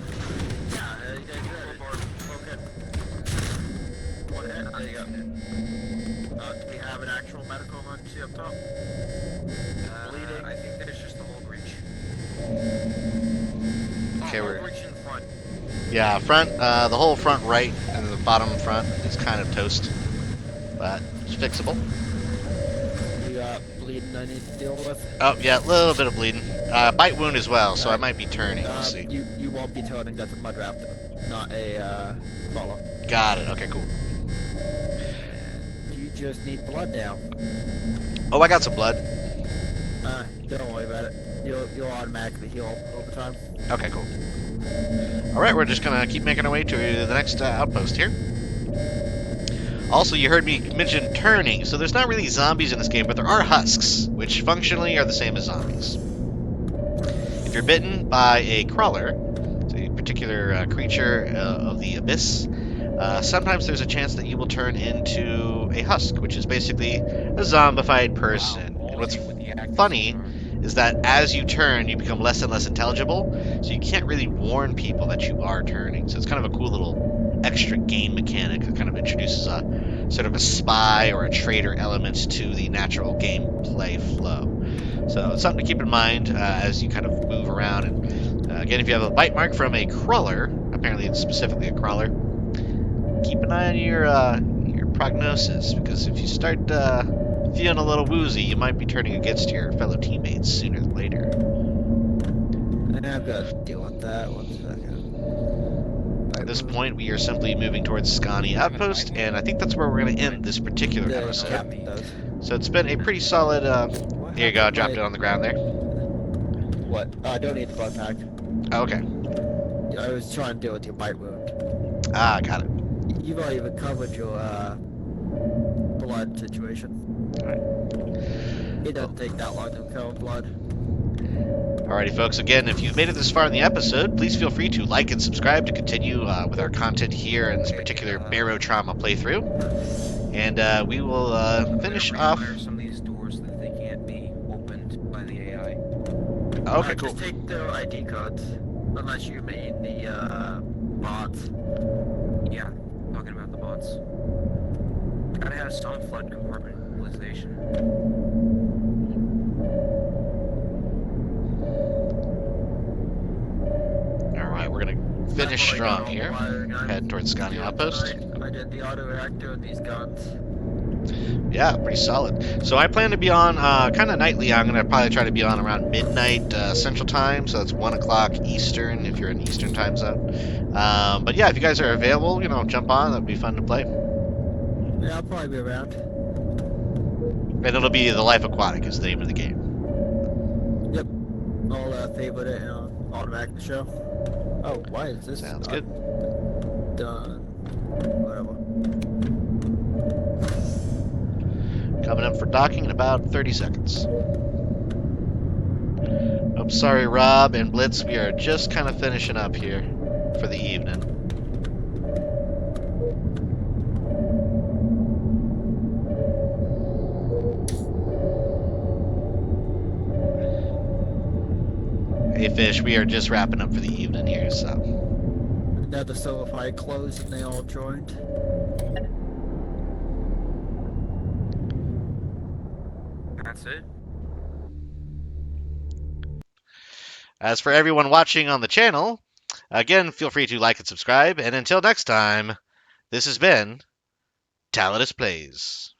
Yeah, you guys are okay. One hit, there you go. Do we have an actual medical emergency up top? Bleeding. I think there's just a whole breach. Okay, we're... breach in front. Yeah, front, the whole front right and the bottom front is kind of toast. But it's fixable. You got bleeding I need to deal with? Oh, yeah, a little bit of bleeding. Bite wound as well, so I might be turning. We'll see. You won't be turning. That's a mud raft, not a follow. Got it. Okay, cool. You just need blood now. Oh, I got some blood. Don't worry about it. You'll automatically heal over time. Okay, cool. Alright, we're just gonna keep making our way to the next outpost here. Also, you heard me mention turning, so there's not really zombies in this game, but there are husks, which functionally are the same as zombies. If you're bitten by a crawler, it's a particular creature of the abyss, sometimes there's a chance that you will turn into a husk, which is basically a zombified person. And what's funny is that as you turn, you become less and less intelligible, so you can't really warn people that you are turning. So it's kind of a cool little extra game mechanic that kind of introduces a sort of a spy or a traitor element to the natural gameplay flow. So it's something to keep in mind as you kind of move around. And again, if you have a bite mark from a crawler, apparently it's specifically a crawler, keep an eye on your prognosis, because if you start feeling a little woozy, you might be turning against your fellow teammates sooner than later. And I've got to deal with that. 1 second. At this point, we are simply moving towards Scani Outpost, and I think that's where we're going to end this particular The episode. captain does. So it's been a pretty solid... here you go, I dropped it on the ground there. What? I don't need the blood pack. Oh, okay. I was trying to deal with your bite wound. Ah, got it. You've already recovered your blood situation. It doesn't take that long to recover blood. Alrighty, folks. Again, if you've made it this far in the episode, please feel free to like and subscribe to continue with our content here in this particular Barotrauma playthrough. And we will finish off. Some of these doors that they can't be opened by the AI. Okay, cool. Just take their ID cards, unless you mean the bots. Yeah, talking about the bots. Gotta have some flood compartmentalization. Alright, we're gonna finish strong here. Head towards Scotty Outpost. I did the auto reactor and these guns. Yeah, pretty solid. So I plan to be on kind of nightly. I'm gonna probably try to be on around midnight Central Time, so that's 1 o'clock Eastern if you're in Eastern Time Zone. But yeah, if you guys are available, jump on. That'd be fun to play. Yeah, I'll probably be around. And it'll be The Life Aquatic is the name of the game. Yep. I'll favorite it and I'll automatically show. Oh, why is this Sounds not good. done? Whatever. Coming up for docking in about 30 seconds. Oh, sorry, Rob and Blitz. We are just kind of finishing up here for the evening. Hey, Fish, we are just wrapping up for the evening here, so. Now the Silverfire closed and they all joined. That's it. As for everyone watching on the channel, again, feel free to like and subscribe. And until next time, this has been Tallidus Plays.